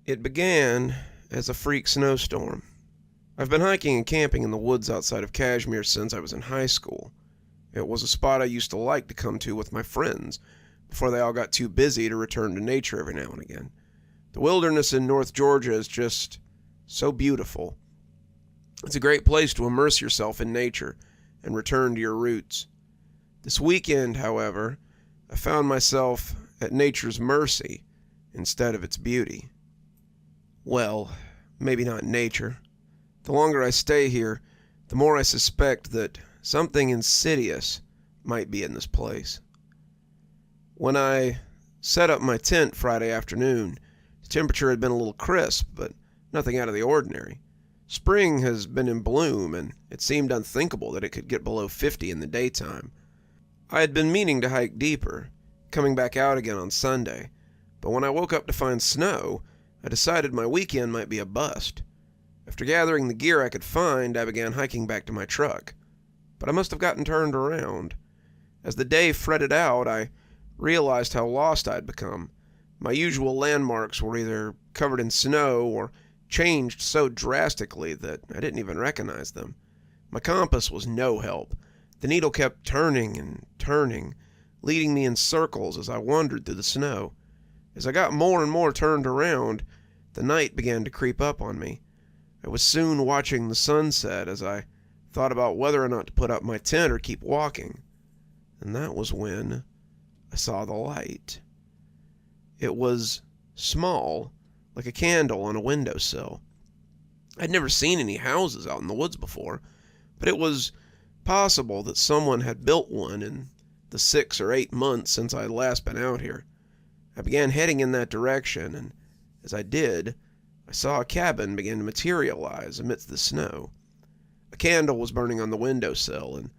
It began as a freak snowstorm. I've been hiking and camping in the woods outside of Kashmir since I was in high school. It was a spot I used to like to come to with my friends before they all got too busy to return to nature every now and again. The wilderness in North Georgia is just so beautiful. It's a great place to immerse yourself in nature and return to your roots. This weekend, however, I found myself at nature's mercy instead of its beauty. Well, maybe not nature. The longer I stay here, the more I suspect that something insidious might be in this place. When I set up my tent Friday afternoon, the temperature had been a little crisp, but nothing out of the ordinary. Spring has been in bloom, and it seemed unthinkable that it could get below 50 in the daytime. I had been meaning to hike deeper, coming back out again on Sunday, but when I woke up to find snow, I decided my weekend might be a bust. After gathering the gear I could find, I began hiking back to my truck. But I must have gotten turned around. As the day fretted out, I realized how lost I'd become. My usual landmarks were either covered in snow or changed so drastically that I didn't even recognize them. My compass was no help. The needle kept turning and turning, leading me in circles as I wandered through the snow. As I got more and more turned around, the night began to creep up on me. I was soon watching the sunset as I thought about whether or not to put up my tent or keep walking. And that was when I saw the light. It was small, like a candle on a windowsill. I'd never seen any houses out in the woods before, but it was possible that someone had built one in the 6 or 8 months since I had last been out here. I began heading in that direction, and as I did, I saw a cabin begin to materialize amidst the snow. A candle was burning on the windowsill, and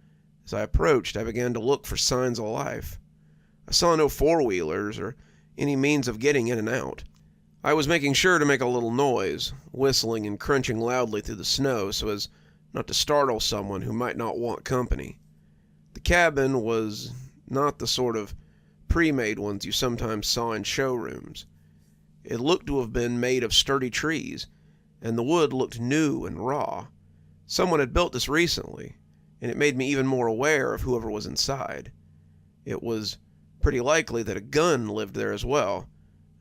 as I approached, I began to look for signs of life. I saw no four-wheelers or any means of getting in and out. I was making sure to make a little noise, whistling and crunching loudly through the snow so as not to startle someone who might not want company. The cabin was not the sort of pre-made ones you sometimes saw in showrooms. It looked to have been made of sturdy trees, and the wood looked new and raw. Someone had built this recently, and it made me even more aware of whoever was inside. It was pretty likely that a gun lived there as well,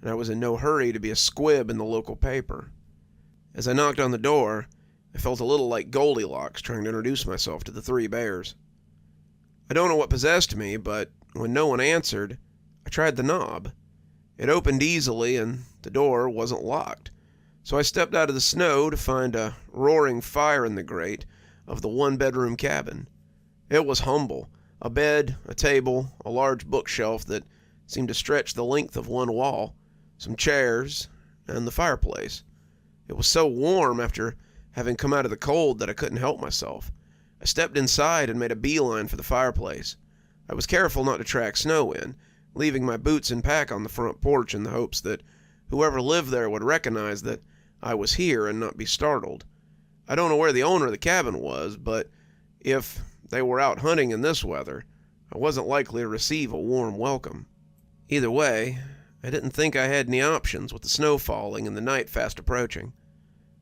and I was in no hurry to be a squib in the local paper. As I knocked on the door, I felt a little like Goldilocks trying to introduce myself to the three bears. I don't know what possessed me, but when no one answered, I tried the knob. It opened easily, and the door wasn't locked, so I stepped out of the snow to find a roaring fire in the grate of the one-bedroom cabin. It was humble. A bed, a table, a large bookshelf that seemed to stretch the length of one wall, some chairs, and the fireplace. It was so warm after having come out of the cold that I couldn't help myself. I stepped inside and made a beeline for the fireplace. I was careful not to track snow in, leaving my boots and pack on the front porch in the hopes that whoever lived there would recognize that I was here and not be startled. I don't know where the owner of the cabin was, but if they were out hunting in this weather, I wasn't likely to receive a warm welcome. Either way, I didn't think I had any options with the snow falling and the night fast approaching.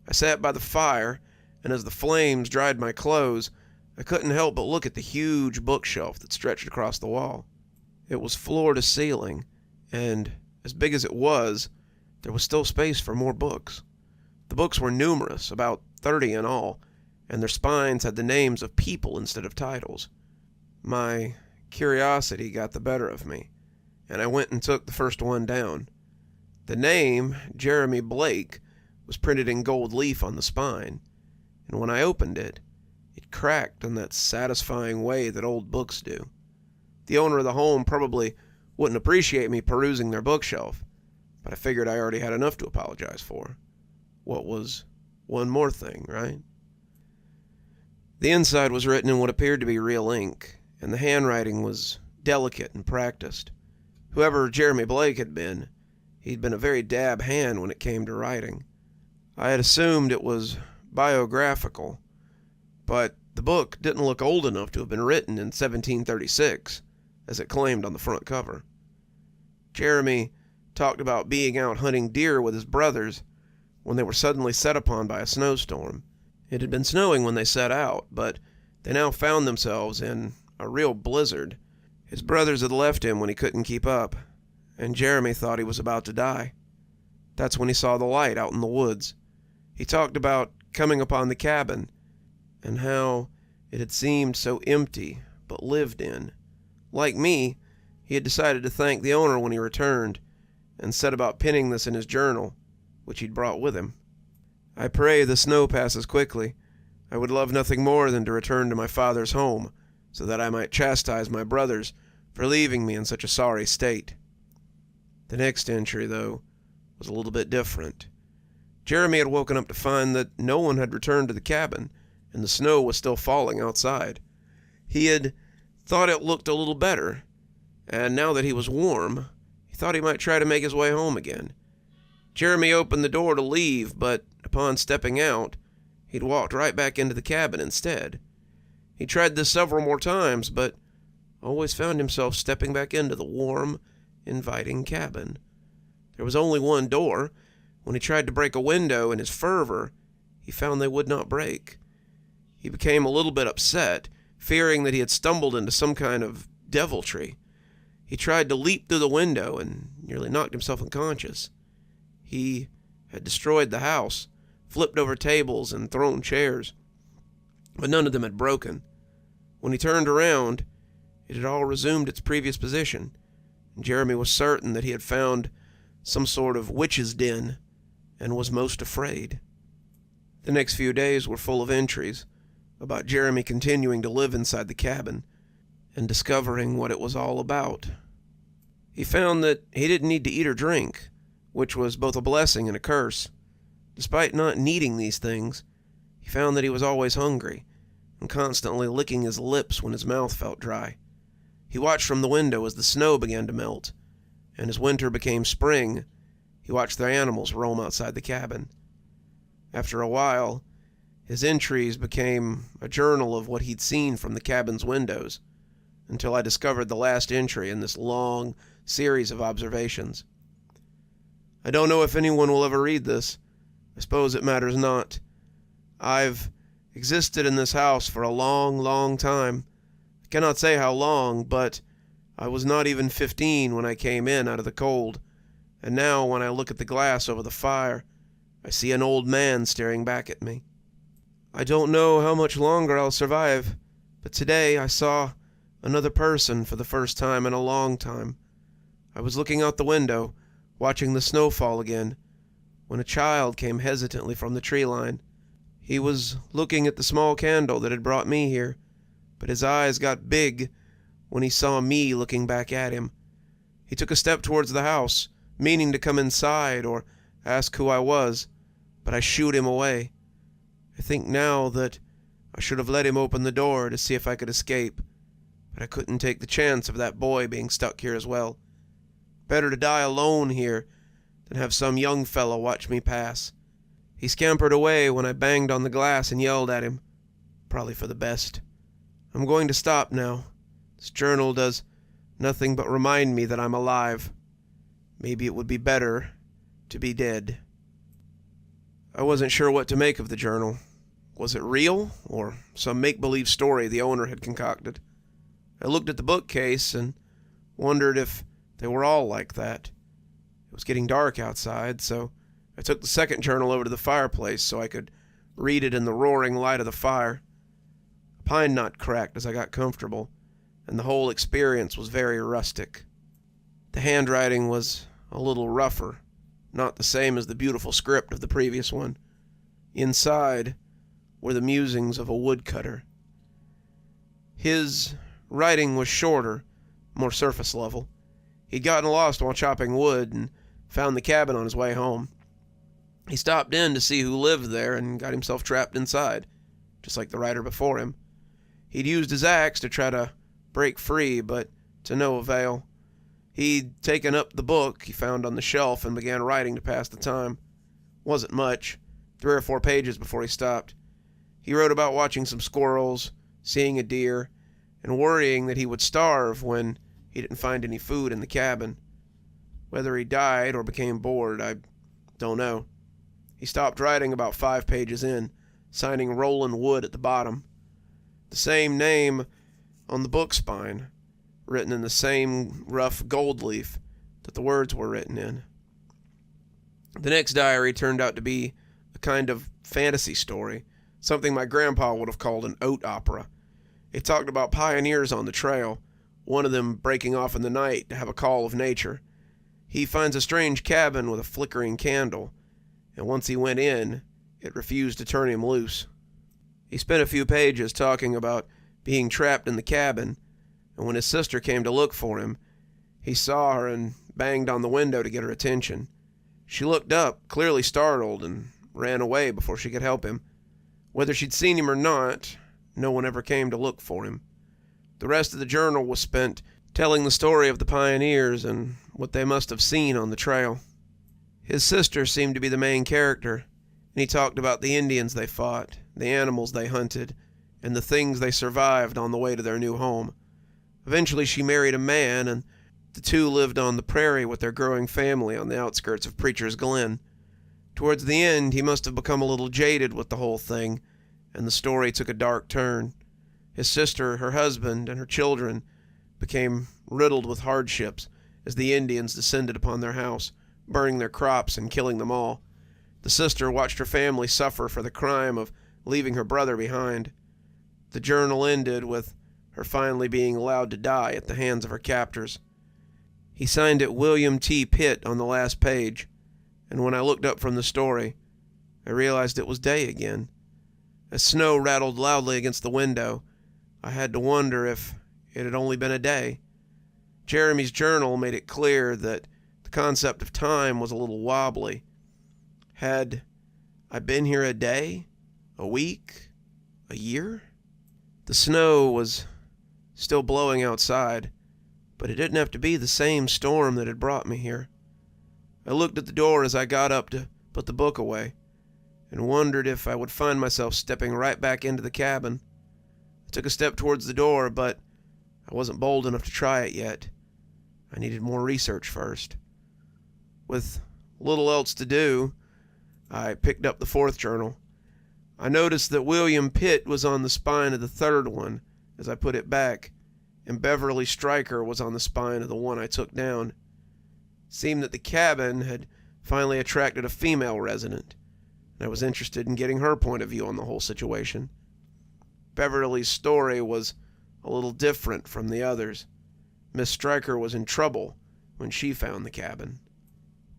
I sat by the fire, and as the flames dried my clothes, I couldn't help but look at the huge bookshelf that stretched across the wall. It was floor to ceiling, and as big as it was, there was still space for more books. The books were numerous, about 30 in all, and their spines had the names of people instead of titles. My curiosity got the better of me, and I went and took the first one down. The name, Jeremy Blake, was printed in gold leaf on the spine, and when I opened it, it cracked in that satisfying way that old books do. The owner of the home probably wouldn't appreciate me perusing their bookshelf, but I figured I already had enough to apologize for. What was one more thing, right? The inside was written in what appeared to be real ink, and the handwriting was delicate and practiced. Whoever Jeremy Blake had been, he'd been a very dab hand when it came to writing. I had assumed it was biographical, but the book didn't look old enough to have been written in 1736, as it claimed on the front cover. Jeremy talked about being out hunting deer with his brothers when they were suddenly set upon by a snowstorm. It had been snowing when they set out, but they now found themselves in a real blizzard. His brothers had left him when he couldn't keep up, and Jeremy thought he was about to die. That's when he saw the light out in the woods. He talked about coming upon the cabin, and how it had seemed so empty, but lived in. Like me, he had decided to thank the owner when he returned, and set about pinning this in his journal, which he'd brought with him. I pray the snow passes quickly. I would love nothing more than to return to my father's home, so that I might chastise my brothers for leaving me in such a sorry state. The next entry, though, was a little bit different. Jeremy had woken up to find that no one had returned to the cabin, and the snow was still falling outside. He had thought it looked a little better, and now that he was warm, he thought he might try to make his way home again. Jeremy opened the door to leave, but upon stepping out, he'd walked right back into the cabin instead. He tried this several more times, but always found himself stepping back into the warm, inviting cabin. There was only one door. When he tried to break a window in his fervor, he found they would not break. He became a little bit upset, fearing that he had stumbled into some kind of deviltry. He tried to leap through the window and nearly knocked himself unconscious. He had destroyed the house, flipped over tables and thrown chairs, but none of them had broken. When he turned around, it had all resumed its previous position, and Jeremy was certain that he had found some sort of witch's den, and was most afraid. The next few days were full of entries about Jeremy continuing to live inside the cabin and discovering what it was all about. He found that he didn't need to eat or drink, which was both a blessing and a curse. Despite not needing these things, he found that he was always hungry and constantly licking his lips when his mouth felt dry. He watched from the window as the snow began to melt, and as winter became spring, he watched the animals roam outside the cabin. After a while, his entries became a journal of what he'd seen from the cabin's windows, until I discovered the last entry in this long series of observations. I don't know if anyone will ever read this. I suppose it matters not. I've existed in this house for a long, long time. I cannot say how long, but I was not even 15 when I came in out of the cold, and now when I look at the glass over the fire, I see an old man staring back at me. I don't know how much longer I'll survive, but today I saw another person for the first time in a long time. I was looking out the window, watching the snow fall again, when a child came hesitantly from the tree line. He was looking at the small candle that had brought me here, but his eyes got big when he saw me looking back at him. He took a step towards the house, meaning to come inside or ask who I was, but I shooed him away. I think now that I should have let him open the door to see if I could escape, but I couldn't take the chance of that boy being stuck here as well. Better to die alone here than have some young fellow watch me pass. He scampered away when I banged on the glass and yelled at him. Probably for the best. I'm going to stop now. This journal does nothing but remind me that I'm alive. Maybe it would be better to be dead. I wasn't sure what to make of the journal. Was it real, or some make-believe story the owner had concocted? I looked at the bookcase and wondered if they were all like that. It was getting dark outside, so I took the second journal over to the fireplace so I could read it in the roaring light of the fire. A pine knot cracked as I got comfortable, and the whole experience was very rustic. The handwriting was a little rougher, not the same as the beautiful script of the previous one. Inside were the musings of a woodcutter. His writing was shorter, more surface level. He'd gotten lost while chopping wood and found the cabin on his way home. He stopped in to see who lived there and got himself trapped inside, just like the writer before him. He'd used his axe to try to break free, but to no avail. He'd taken up the book he found on the shelf and began writing to pass the time. Wasn't much, 3 or 4 pages before he stopped. He wrote about watching some squirrels, seeing a deer, and worrying that he would starve when he didn't find any food in the cabin. Whether he died or became bored, I don't know. He stopped writing about 5 pages in, signing Roland Wood at the bottom. The same name on the book spine, written in the same rough gold leaf that the words were written in. The next diary turned out to be a kind of fantasy story, something my grandpa would have called an oat opera. It talked about pioneers on the trail, one of them breaking off in the night to have a call of nature. He finds a strange cabin with a flickering candle, and once he went in, it refused to turn him loose. He spent a few pages talking about being trapped in the cabin, and when his sister came to look for him, he saw her and banged on the window to get her attention. She looked up, clearly startled, and ran away before she could help him. Whether she'd seen him or not, no one ever came to look for him. The rest of the journal was spent telling the story of the pioneers and what they must have seen on the trail. His sister seemed to be the main character, and he talked about the Indians they fought, the animals they hunted, and the things they survived on the way to their new home. Eventually she married a man, and the two lived on the prairie with their growing family on the outskirts of Preacher's Glen. Towards the end, he must have become a little jaded with the whole thing, and the story took a dark turn. His sister, her husband, and her children became riddled with hardships as the Indians descended upon their house, burning their crops and killing them all. The sister watched her family suffer for the crime of leaving her brother behind. The journal ended with her finally being allowed to die at the hands of her captors. He signed it William T. Pitt on the last page, and when I looked up from the story, I realized it was day again. As snow rattled loudly against the window, I had to wonder if it had only been a day. Jeremy's journal made it clear that the concept of time was a little wobbly. Had I been here a day? A week? A year? The snow was still blowing outside, but it didn't have to be the same storm that had brought me here. I looked at the door as I got up to put the book away, and wondered if I would find myself stepping right back into the cabin. I took a step towards the door, but I wasn't bold enough to try it yet. I needed more research first. With little else to do, I picked up the fourth journal. I noticed that William Pitt was on the spine of the third one as I put it back, and Beverly Stryker was on the spine of the one I took down. It seemed that the cabin had finally attracted a female resident, and I was interested in getting her point of view on the whole situation. Beverly's story was a little different from the others. Miss Stryker was in trouble when she found the cabin.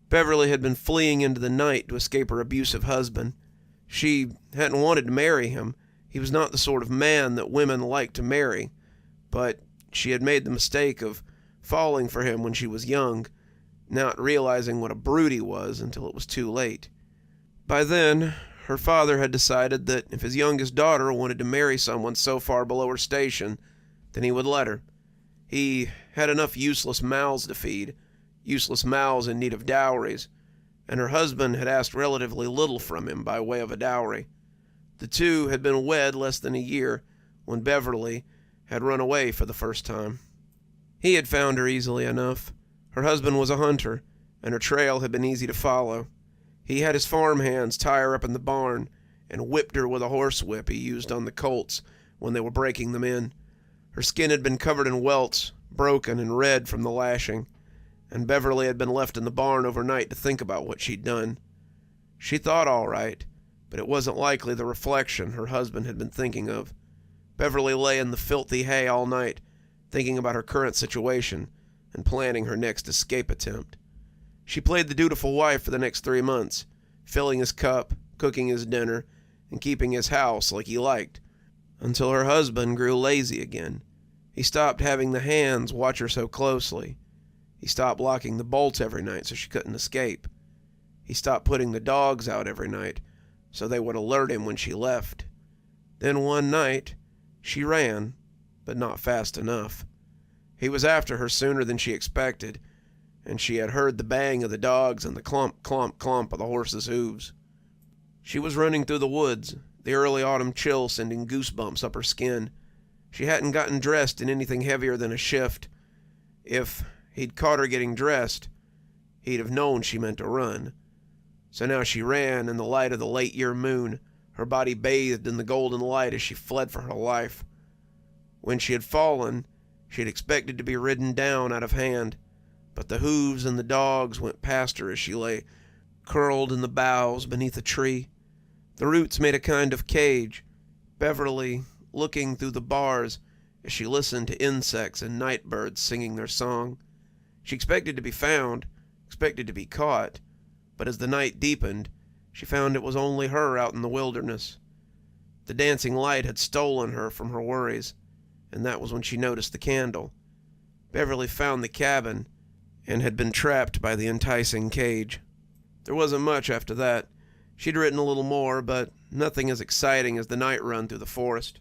Beverly had been fleeing into the night to escape her abusive husband. She hadn't wanted to marry him. He was not the sort of man that women like to marry, but she had made the mistake of falling for him when she was young, not realizing what a brute he was until it was too late. By then, her father had decided that if his youngest daughter wanted to marry someone so far below her station, then he would let her. He had enough useless mouths to feed, useless mouths in need of dowries, and her husband had asked relatively little from him by way of a dowry. The two had been wed less than a year when Beverly had run away for the first time. He had found her easily enough. Her husband was a hunter, and her trail had been easy to follow. He had his farm hands tie her up in the barn and whipped her with a horsewhip he used on the colts when they were breaking them in. Her skin had been covered in welts, broken and red from the lashing, and Beverly had been left in the barn overnight to think about what she'd done. She thought all right, but it wasn't likely the reflection her husband had been thinking of. Beverly lay in the filthy hay all night, thinking about her current situation and planning her next escape attempt. She played the dutiful wife for the next 3 months, filling his cup, cooking his dinner, and keeping his house like he liked, until her husband grew lazy again. He stopped having the hands watch her so closely. He stopped locking the bolts every night so she couldn't escape. He stopped putting the dogs out every night so they would alert him when she left. Then one night, she ran, but not fast enough. He was after her sooner than she expected, and she had heard the bang of the dogs and the clomp, clomp, clomp of the horses' hooves. She was running through the woods, the early autumn chill sending goosebumps up her skin. She hadn't gotten dressed in anything heavier than a shift. If he'd caught her getting dressed, he'd have known she meant to run. So now she ran in the light of the late-year moon, her body bathed in the golden light as she fled for her life. When she had fallen, she had expected to be ridden down out of hand, but the hooves and the dogs went past her as she lay curled in the boughs beneath a tree. The roots made a kind of cage, Beverly looking through the bars as she listened to insects and night birds singing their song. She expected to be found, expected to be caught, but as the night deepened, she found it was only her out in the wilderness. The dancing light had stolen her from her worries, and that was when she noticed the candle. Beverly found the cabin and had been trapped by the enticing cage. There wasn't much after that. She'd written a little more, but nothing as exciting as the night run through the forest.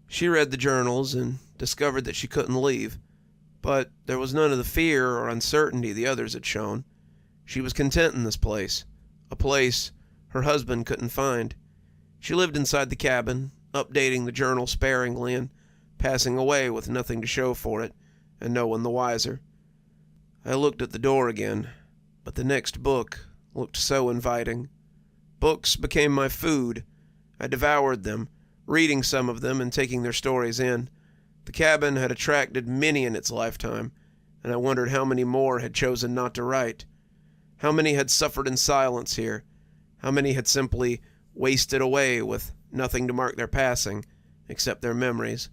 She read the journals and discovered that she couldn't leave, but there was none of the fear or uncertainty the others had shown. She was content in this place, a place her husband couldn't find. She lived inside the cabin, updating the journal sparingly and passing away with nothing to show for it, and no one the wiser. I looked at the door again, but the next book looked so inviting. Books became my food. I devoured them, reading some of them and taking their stories in. The cabin had attracted many in its lifetime, and I wondered how many more had chosen not to write. How many had suffered in silence here? How many had simply wasted away with nothing to mark their passing, except their memories?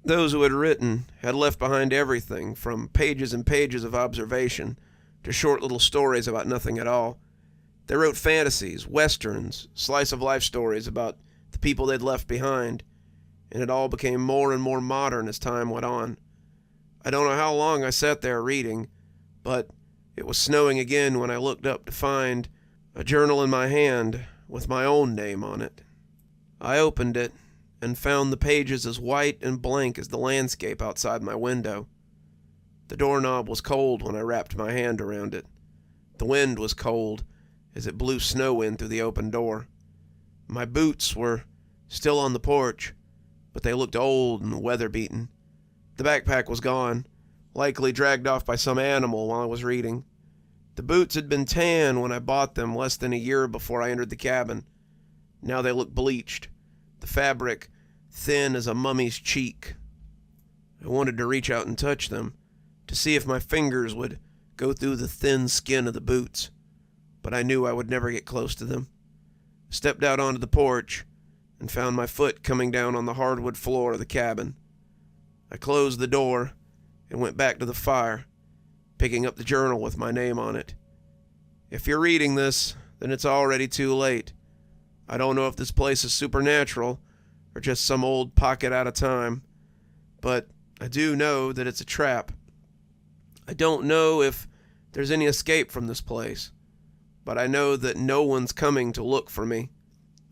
Those who had written had left behind everything, from pages and pages of observation to short little stories about nothing at all. They wrote fantasies, westerns, slice-of-life stories about the people they'd left behind, and it all became more and more modern as time went on. I don't know how long I sat there reading, but it was snowing again when I looked up to find a journal in my hand with my own name on it. I opened it and found the pages as white and blank as the landscape outside my window. The doorknob was cold when I wrapped my hand around it. The wind was cold as it blew snow in through the open door. My boots were still on the porch, but they looked old and weather-beaten. The backpack was gone, likely dragged off by some animal while I was reading. The boots had been tan when I bought them less than a year before I entered the cabin. Now they looked bleached, the fabric thin as a mummy's cheek. I wanted to reach out and touch them, to see if my fingers would go through the thin skin of the boots, but I knew I would never get close to them. I stepped out onto the porch and found my foot coming down on the hardwood floor of the cabin. I closed the door and went back to the fire, picking up the journal with my name on it. If you're reading this, then it's already too late. I don't know if this place is supernatural or just some old pocket out of time, but I do know that it's a trap. I don't know if there's any escape from this place, but I know that no one's coming to look for me.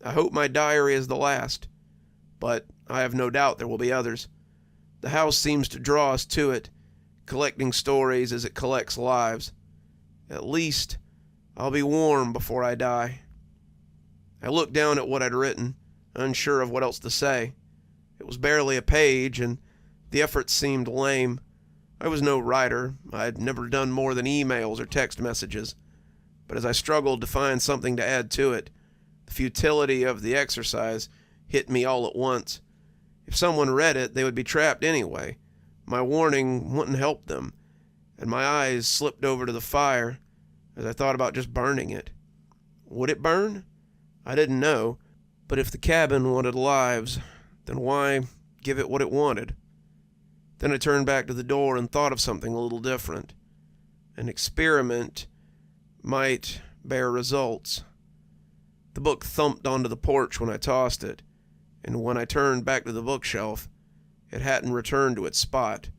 I hope my diary is the last, but I have no doubt there will be others. The house seems to draw us to it, collecting stories as it collects lives. At least I'll be warm before I die. I looked down at what I'd written, unsure of what else to say. It was barely a page, and the effort seemed lame. I was no writer. I'd never done more than emails or text messages. But as I struggled to find something to add to it, the futility of the exercise hit me all at once. If someone read it, they would be trapped anyway. My warning wouldn't help them, and my eyes slipped over to the fire as I thought about just burning it. Would it burn? I didn't know, but if the cabin wanted lives, then why give it what it wanted? Then I turned back to the door and thought of something a little different. An experiment might bear results. The book thumped onto the porch when I tossed it, and when I turned back to the bookshelf, it hadn't returned to its spot.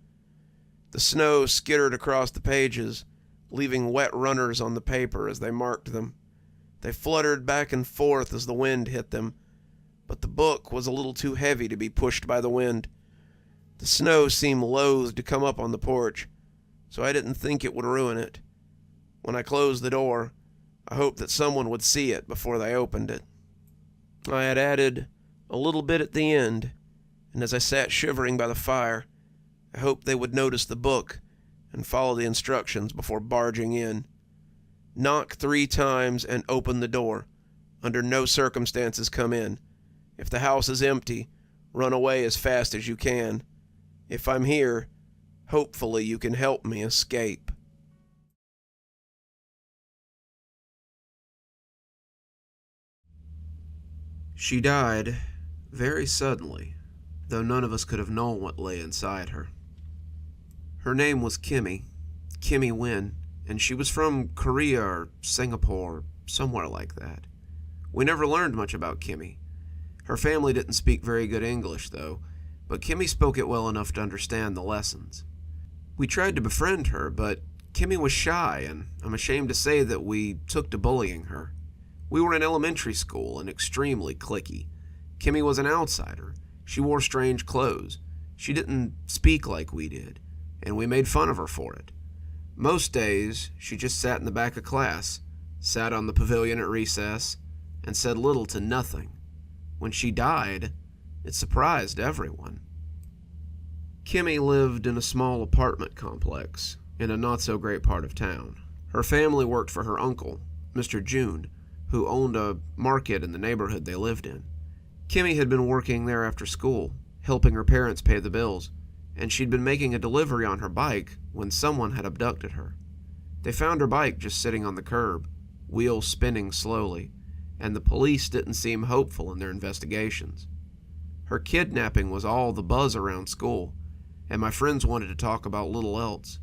The snow skittered across the pages, leaving wet runners on the paper as they marked them. They fluttered back and forth as the wind hit them, but the book was a little too heavy to be pushed by the wind. The snow seemed loath to come up on the porch, so I didn't think it would ruin it. When I closed the door, I hoped that someone would see it before they opened it. I had added a little bit at the end, and as I sat shivering by the fire, I hoped they would notice the book and follow the instructions before barging in. Knock 3 times and open the door. Under no circumstances come in. If the house is empty, run away as fast as you can. If I'm here, hopefully you can help me escape." She died very suddenly, though none of us could have known what lay inside her. Her name was Kimmy Wynn, and she was from Korea or Singapore, somewhere like that. We never learned much about Kimmy. Her family didn't speak very good English, though, but Kimmy spoke it well enough to understand the lessons. We tried to befriend her, but Kimmy was shy, and I'm ashamed to say that we took to bullying her. We were in elementary school and extremely cliquey. Kimmy was an outsider. She wore strange clothes. She didn't speak like we did, and we made fun of her for it. Most days, she just sat in the back of class, sat on the pavilion at recess, and said little to nothing. When she died, it surprised everyone. Kimmy lived in a small apartment complex in a not-so-great part of town. Her family worked for her uncle, Mr. June, who owned a market in the neighborhood they lived in. Kimmy had been working there after school, helping her parents pay the bills, and she'd been making a delivery on her bike when someone had abducted her. They found her bike just sitting on the curb, wheels spinning slowly, and the police didn't seem hopeful in their investigations. Her kidnapping was all the buzz around school, and my friends wanted to talk about little else.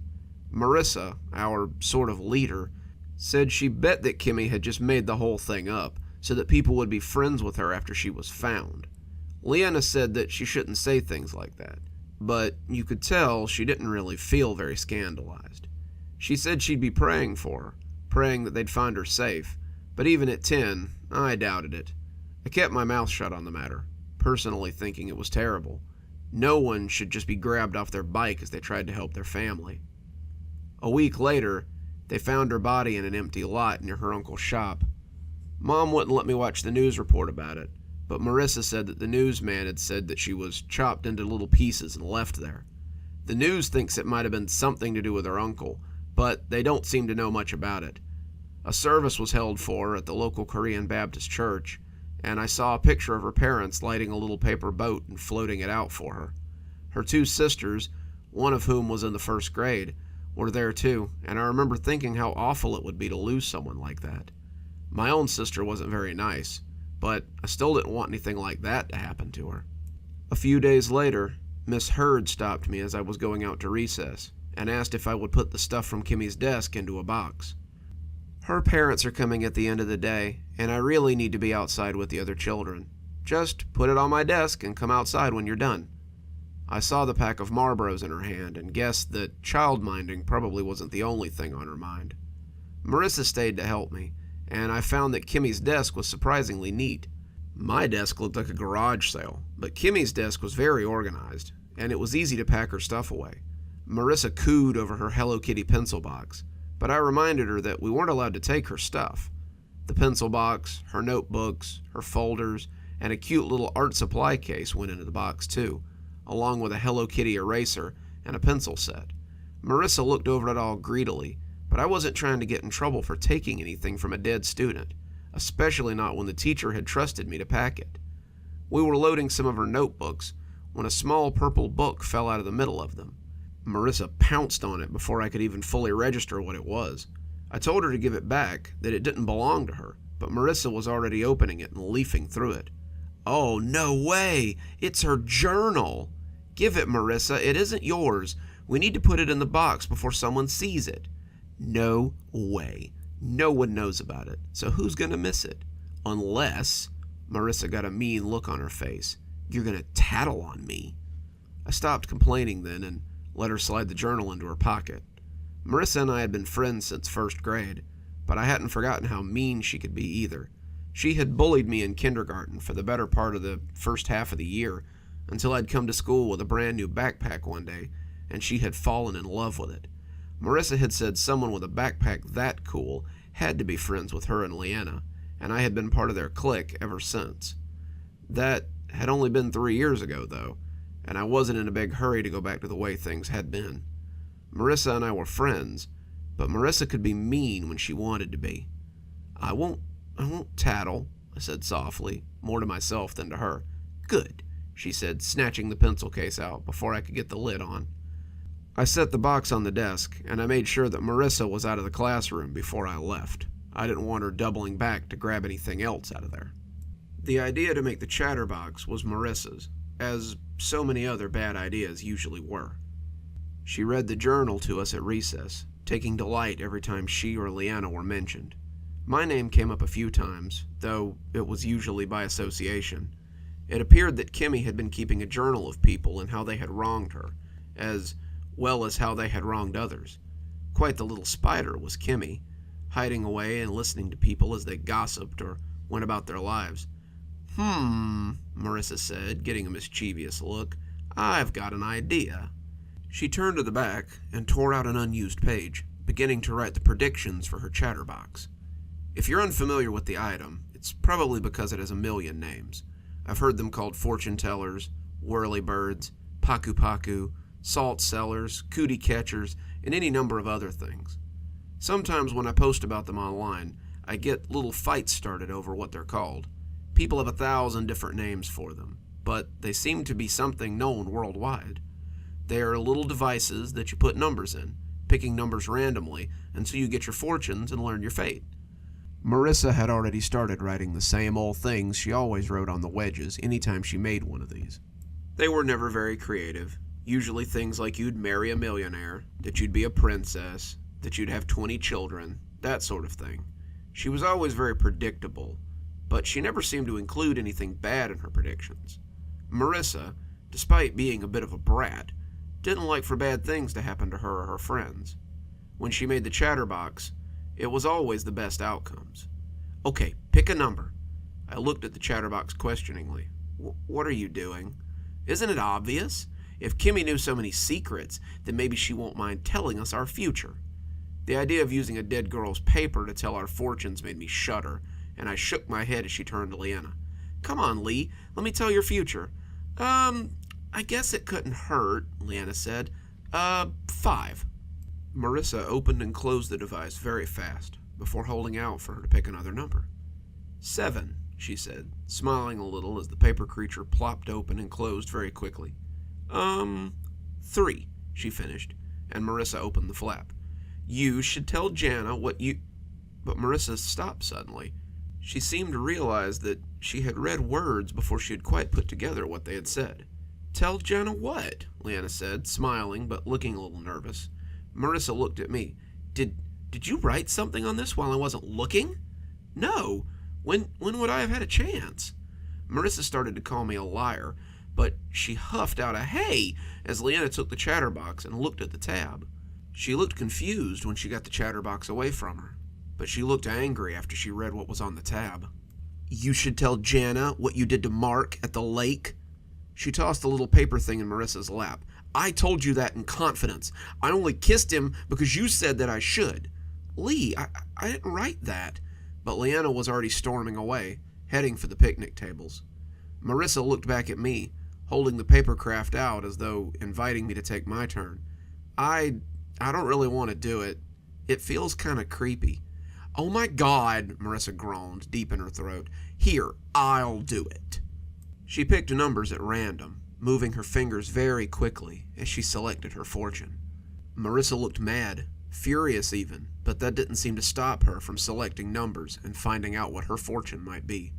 Marissa, our sort of leader, said she bet that Kimmy had just made the whole thing up so that people would be friends with her after she was found. Leanna said that she shouldn't say things like that, but you could tell she didn't really feel very scandalized. She said she'd be praying for her, praying that they'd find her safe, but even at 10, I doubted it. I kept my mouth shut on the matter, personally thinking it was terrible. No one should just be grabbed off their bike as they tried to help their family. A week later, they found her body in an empty lot near her uncle's shop. Mom wouldn't let me watch the news report about it, but Marissa said that the newsman had said that she was chopped into little pieces and left there. The news thinks it might have been something to do with her uncle, but they don't seem to know much about it. A service was held for her at the local Korean Baptist church, and I saw a picture of her parents lighting a little paper boat and floating it out for her. Her 2 sisters, one of whom was in the 1st grade, were there too, and I remember thinking how awful it would be to lose someone like that. My own sister wasn't very nice, but I still didn't want anything like that to happen to her. A few days later, Miss Hurd stopped me as I was going out to recess and asked if I would put the stuff from Kimmy's desk into a box. Her parents are coming at the end of the day, and I really need to be outside with the other children. Just put it on my desk and come outside when you're done. I saw the pack of Marlboros in her hand and guessed that child-minding probably wasn't the only thing on her mind. Marissa stayed to help me, and I found that Kimmy's desk was surprisingly neat. My desk looked like a garage sale, but Kimmy's desk was very organized, and it was easy to pack her stuff away. Marissa cooed over her Hello Kitty pencil box, but I reminded her that we weren't allowed to take her stuff. The pencil box, her notebooks, her folders, and a cute little art supply case went into the box too, along with a Hello Kitty eraser and a pencil set. Marissa looked over it all greedily, but I wasn't trying to get in trouble for taking anything from a dead student, especially not when the teacher had trusted me to pack it. We were loading some of her notebooks when a small purple book fell out of the middle of them. Marissa pounced on it before I could even fully register what it was. I told her to give it back, that it didn't belong to her, but Marissa was already opening it and leafing through it. "Oh, no way! It's her journal! Give it, Marissa. It isn't yours. We need to put it in the box before someone sees it." "No way. No one knows about it, so who's going to miss it? Unless..." Marissa got a mean look on her face. "You're going to tattle on me." I stopped complaining then and let her slide the journal into her pocket. Marissa and I had been friends since 1st grade, but I hadn't forgotten how mean she could be either. She had bullied me in kindergarten for the better part of the first half of the year, until I'd come to school with a brand new backpack one day, and she had fallen in love with it. Marissa had said someone with a backpack that cool had to be friends with her and Leanna, and I had been part of their clique ever since. That had only been 3 years ago, though, and I wasn't in a big hurry to go back to the way things had been. Marissa and I were friends, but Marissa could be mean when she wanted to be. I won't tattle, I said softly, more to myself than to her. Good, she said, snatching the pencil case out before I could get the lid on. I set the box on the desk, and I made sure that Marissa was out of the classroom before I left. I didn't want her doubling back to grab anything else out of there. The idea to make the chatterbox was Marissa's, as so many other bad ideas usually were. She read the journal to us at recess, taking delight every time she or Leanna were mentioned. My name came up a few times, though it was usually by association. It appeared that Kimmy had been keeping a journal of people and how they had wronged her, as well as how they had wronged others. Quite the little spider was Kimmy, hiding away and listening to people as they gossiped or went about their lives. Marissa said, getting a mischievous look. I've got an idea. She turned to the back and tore out an unused page, beginning to write the predictions for her chatterbox. If you're unfamiliar with the item, it's probably because it has a million names. I've heard them called fortune tellers, whirlybirds, paku-paku, salt sellers, cootie catchers, and any number of other things. Sometimes when I post about them online, I get little fights started over what they're called. People have 1,000 different names for them, but they seem to be something known worldwide. They are little devices that you put numbers in, picking numbers randomly until you get your fortunes and learn your fate. Marissa had already started writing the same old things she always wrote on the wedges anytime she made one of these. They were never very creative, usually things like you'd marry a millionaire, that you'd be a princess, that you'd have 20 children, that sort of thing. She was always very predictable, but she never seemed to include anything bad in her predictions. Marissa, despite being a bit of a brat, didn't like for bad things to happen to her or her friends. When she made the chatterbox, it was always the best outcomes. Okay, pick a number. I looked at the chatterbox questioningly. What are you doing? Isn't it obvious? If Kimmy knew so many secrets, then maybe she won't mind telling us our future. The idea of using a dead girl's paper to tell our fortunes made me shudder, and I shook my head as she turned to Leanna. Come on, Lee, let me tell your future. I guess it couldn't hurt, Leanna said. 5. Marissa opened and closed the device very fast, before holding out for her to pick another number. 7, she said, smiling a little as the paper creature plopped open and closed very quickly. 3, she finished, and Marissa opened the flap. You should tell Jana what you... But Marissa stopped suddenly. She seemed to realize that she had read words before she had quite put together what they had said. Tell Jana what? Leanna said, smiling but looking a little nervous. Marissa looked at me. Did you write something on this while I wasn't looking? No. When would I have had a chance? Marissa started to call me a liar, but she huffed out a hey as Leanna took the chatterbox and looked at the tab. She looked confused when she got the chatterbox away from her, but she looked angry after she read what was on the tab. You should tell Jana what you did to Mark at the lake. She tossed the little paper thing in Marissa's lap. I told you that in confidence. I only kissed him because you said that I should. Lee, I didn't write that. But Leanna was already storming away, heading for the picnic tables. Marissa looked back at me, holding the paper craft out as though inviting me to take my turn. I don't really want to do it. It feels kind of creepy. Oh my God, Marissa groaned, deep in her throat. Here, I'll do it. She picked numbers at random, moving her fingers very quickly as she selected her fortune. Marissa looked mad, furious even, but that didn't seem to stop her from selecting numbers and finding out what her fortune might be.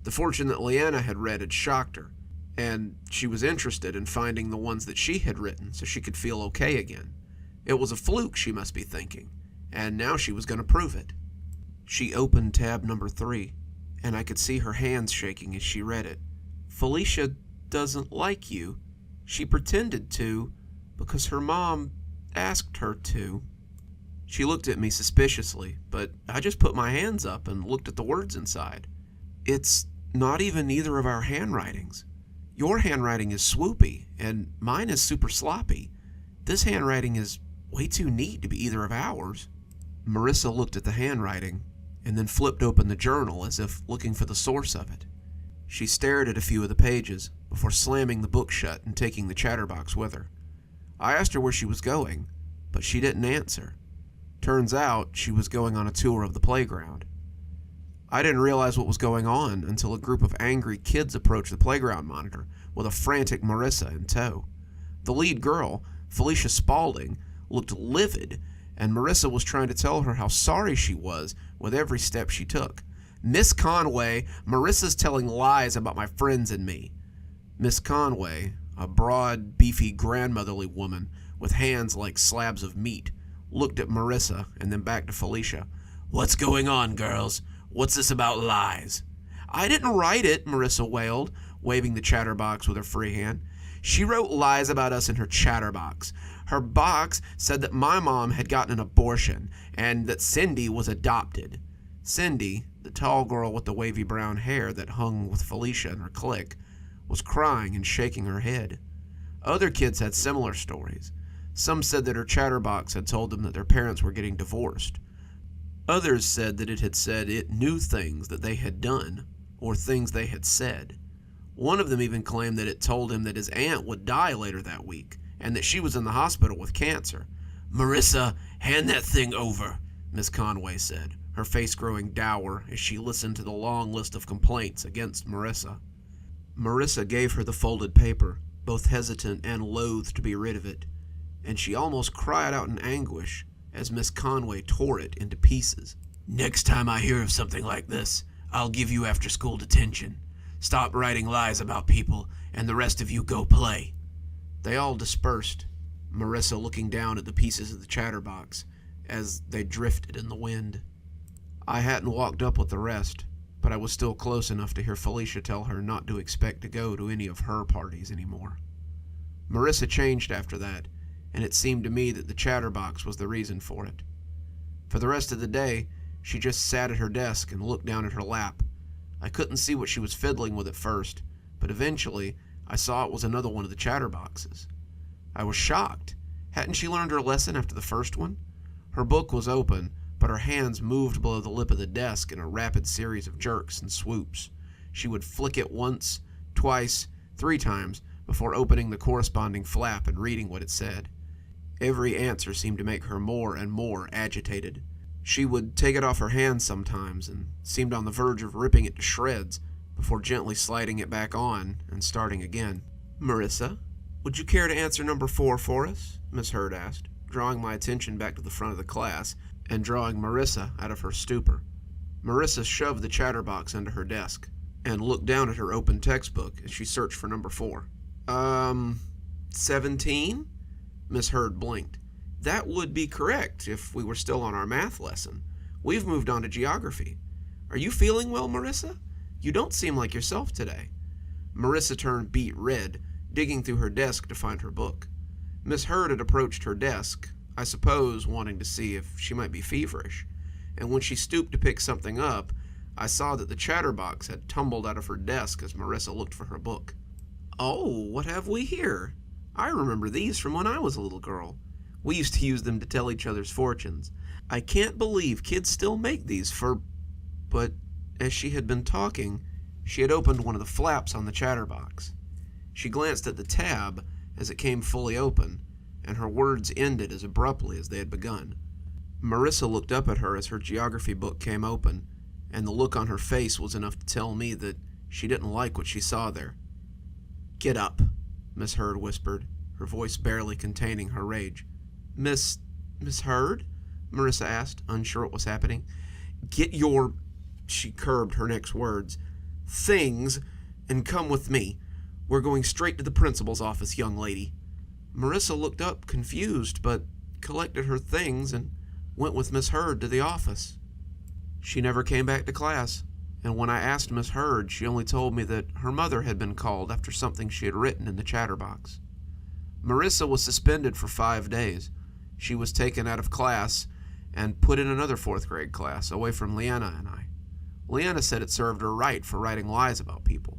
The fortune that Leanna had read had shocked her, and she was interested in finding the ones that she had written so she could feel okay again. It was a fluke, she must be thinking, and now she was going to prove it. She opened tab number 3, and I could see her hands shaking as she read it. Felicia doesn't like you. She pretended to, because her mom asked her to. She looked at me suspiciously, but I just put my hands up and looked at the words inside. It's not even either of our handwritings. Your handwriting is swoopy, and mine is super sloppy. This handwriting is way too neat to be either of ours. Marissa looked at the handwriting, and then flipped open the journal as if looking for the source of it. She stared at a few of the pages before slamming the book shut and taking the chatterbox with her. I asked her where she was going, but she didn't answer. Turns out she was going on a tour of the playground. I didn't realize what was going on until a group of angry kids approached the playground monitor with a frantic Marissa in tow. The lead girl, Felicia Spaulding, looked livid, and Marissa was trying to tell her how sorry she was with every step she took. "Miss Conway, Marissa's telling lies about my friends and me." Miss Conway, a broad, beefy, grandmotherly woman with hands like slabs of meat, looked at Marissa and then back to Felicia. "What's going on, girls? What's this about lies?" "I didn't write it," Marissa wailed, waving the chatterbox with her free hand. "She wrote lies about us in her chatterbox. Her box said that my mom had gotten an abortion and that Cindy was adopted." Cindy, the tall girl with the wavy brown hair that hung with Felicia and her clique, was crying and shaking her head. Other kids had similar stories. Some said that her chatterbox had told them that their parents were getting divorced. Others said that it had said it knew things that they had done or things they had said. One of them even claimed that it told him that his aunt would die later that week and that she was in the hospital with cancer. "Marissa, hand that thing over," Miss Conway said, her face growing dour as she listened to the long list of complaints against Marissa. Marissa gave her the folded paper, both hesitant and loath to be rid of it, and she almost cried out in anguish as Miss Conway tore it into pieces. "Next time I hear of something like this, I'll give you after-school detention. Stop writing lies about people, and the rest of you go play." They all dispersed, Marissa looking down at the pieces of the chatterbox as they drifted in the wind. I hadn't walked up with the rest, but I was still close enough to hear Felicia tell her not to expect to go to any of her parties anymore. Marissa changed after that, and it seemed to me that the chatterbox was the reason for it. For the rest of the day, she just sat at her desk and looked down at her lap. I couldn't see what she was fiddling with at first, but eventually I saw it was another one of the chatterboxes. I was shocked. Hadn't she learned her lesson after the first one? Her book was open, but her hands moved below the lip of the desk in a rapid series of jerks and swoops. She would flick it once, twice, 3 times before opening the corresponding flap and reading what it said. Every answer seemed to make her more and more agitated. She would take it off her hands sometimes and seemed on the verge of ripping it to shreds before gently sliding it back on and starting again. "Marissa, would you care to answer number 4 for us?" Miss Hurd asked, drawing my attention back to the front of the class and drawing Marissa out of her stupor. Marissa shoved the chatterbox under her desk and looked down at her open textbook as she searched for number 4. 17? Miss Hurd blinked. "That would be correct if we were still on our math lesson. We've moved on to geography. Are you feeling well, Marissa? You don't seem like yourself today." Marissa turned beet red, digging through her desk to find her book. Miss Hurd had approached her desk, I suppose wanting to see if she might be feverish, and when she stooped to pick something up, I saw that the chatterbox had tumbled out of her desk as Marissa looked for her book. "Oh, what have we here? I remember these from when I was a little girl. We used to use them to tell each other's fortunes. I can't believe kids still make these for..." But as she had been talking, she had opened one of the flaps on the chatterbox. She glanced at the tab as it came fully open, and her words ended as abruptly as they had begun. Marissa looked up at her as her geography book came open, and the look on her face was enough to tell me that she didn't like what she saw there. "Get up," Miss Hurd whispered, her voice barely containing her rage. Miss Hurd?" Marissa asked, unsure what was happening. "Get your..." She curbed her next words. "Things, and come with me. We're going straight to the principal's office, young lady." Marissa looked up, confused, but collected her things and went with Miss Hurd to the office. She never came back to class, and when I asked Miss Hurd, she only told me that her mother had been called after something she had written in the chatterbox. Marissa was suspended for 5 days. She was taken out of class and put in another 4th grade class, away from Leanna and I. Leanna said it served her right for writing lies about people.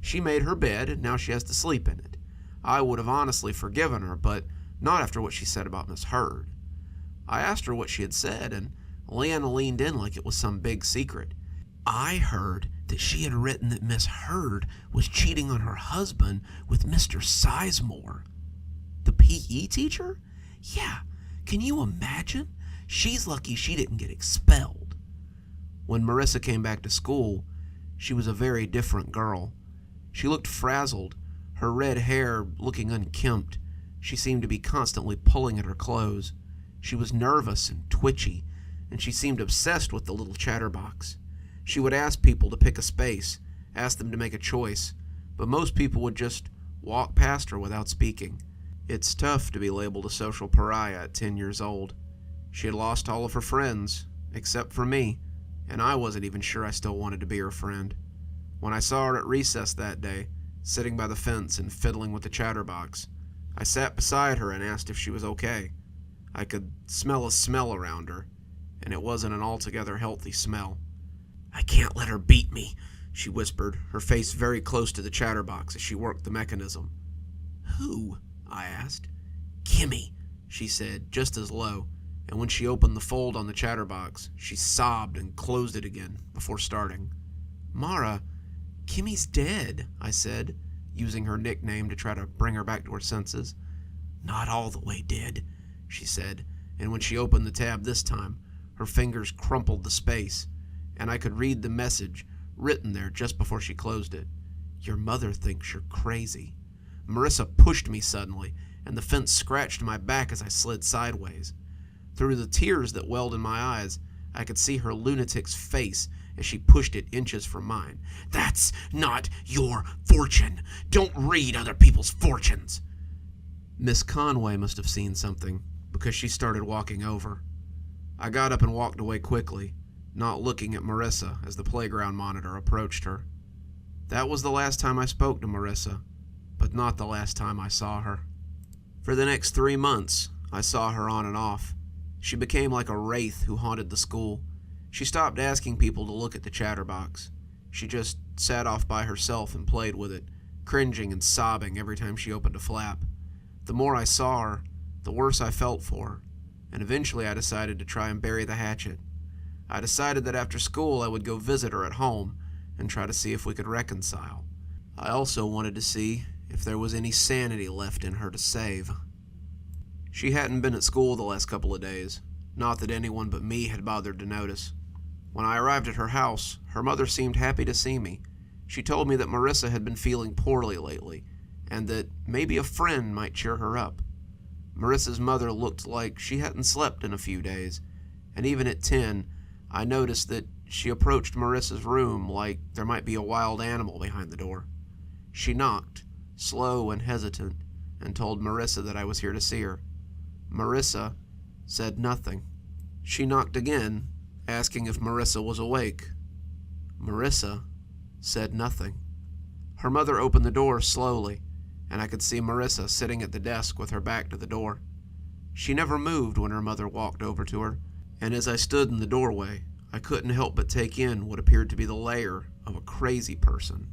She made her bed, and now she has to sleep in it. I would have honestly forgiven her, but not after what she said about Miss Hurd. I asked her what she had said, and Leanna leaned in like it was some big secret. "I heard that she had written that Miss Hurd was cheating on her husband with Mr. Sizemore." "The PE teacher?" "Yeah. Can you imagine? She's lucky she didn't get expelled. When Marissa came back to school, she was a very different girl. She looked frazzled, her red hair looking unkempt. She seemed to be constantly pulling at her clothes. She was nervous and twitchy, and she seemed obsessed with the little chatterbox. She would ask people to pick a space, ask them to make a choice, but most people would just walk past her without speaking. It's tough to be labeled a social pariah at 10 years old. She had lost all of her friends, except for me, and I wasn't even sure I still wanted to be her friend. When I saw her at recess that day, sitting by the fence and fiddling with the chatterbox, I sat beside her and asked if she was okay. I could smell a smell around her, and it wasn't an altogether healthy smell. "I can't let her beat me," she whispered, her face very close to the chatterbox as she worked the mechanism. "Who?" I asked. "Kimmy," she said, just as low, and when she opened the fold on the chatterbox, she sobbed and closed it again before starting. "Mara, Kimmy's dead," I said, using her nickname to try to bring her back to her senses. "Not all the way dead," she said, and when she opened the tab this time, her fingers crumpled the space, and I could read the message written there just before she closed it. "Your mother thinks you're crazy." Marissa pushed me suddenly, and the fence scratched my back as I slid sideways. Through the tears that welled in my eyes, I could see her lunatic's face as she pushed it inches from mine. "That's not your fortune. Don't read other people's fortunes." Miss Conway must have seen something, because she started walking over. I got up and walked away quickly, not looking at Marissa as the playground monitor approached her. That was the last time I spoke to Marissa, but not the last time I saw her. For the next 3 months, I saw her on and off. She became like a wraith who haunted the school. She stopped asking people to look at the chatterbox. She just sat off by herself and played with it, cringing and sobbing every time she opened a flap. The more I saw her, the worse I felt for her, and eventually I decided to try and bury the hatchet. I decided that after school I would go visit her at home and try to see if we could reconcile. I also wanted to see if there was any sanity left in her to save. She hadn't been at school the last couple of days, not that anyone but me had bothered to notice. When I arrived at her house, her mother seemed happy to see me. She told me that Marissa had been feeling poorly lately, and that maybe a friend might cheer her up. Marissa's mother looked like she hadn't slept in a few days, and even at 10, I noticed that she approached Marissa's room like there might be a wild animal behind the door. She knocked, slow and hesitant, and told Marissa that I was here to see her. Marissa said nothing. She knocked again, asking if Marissa was awake. Marissa said nothing. Her mother opened the door slowly, and I could see Marissa sitting at the desk with her back to the door. She never moved when her mother walked over to her, and as I stood in the doorway, I couldn't help but take in what appeared to be the lair of a crazy person.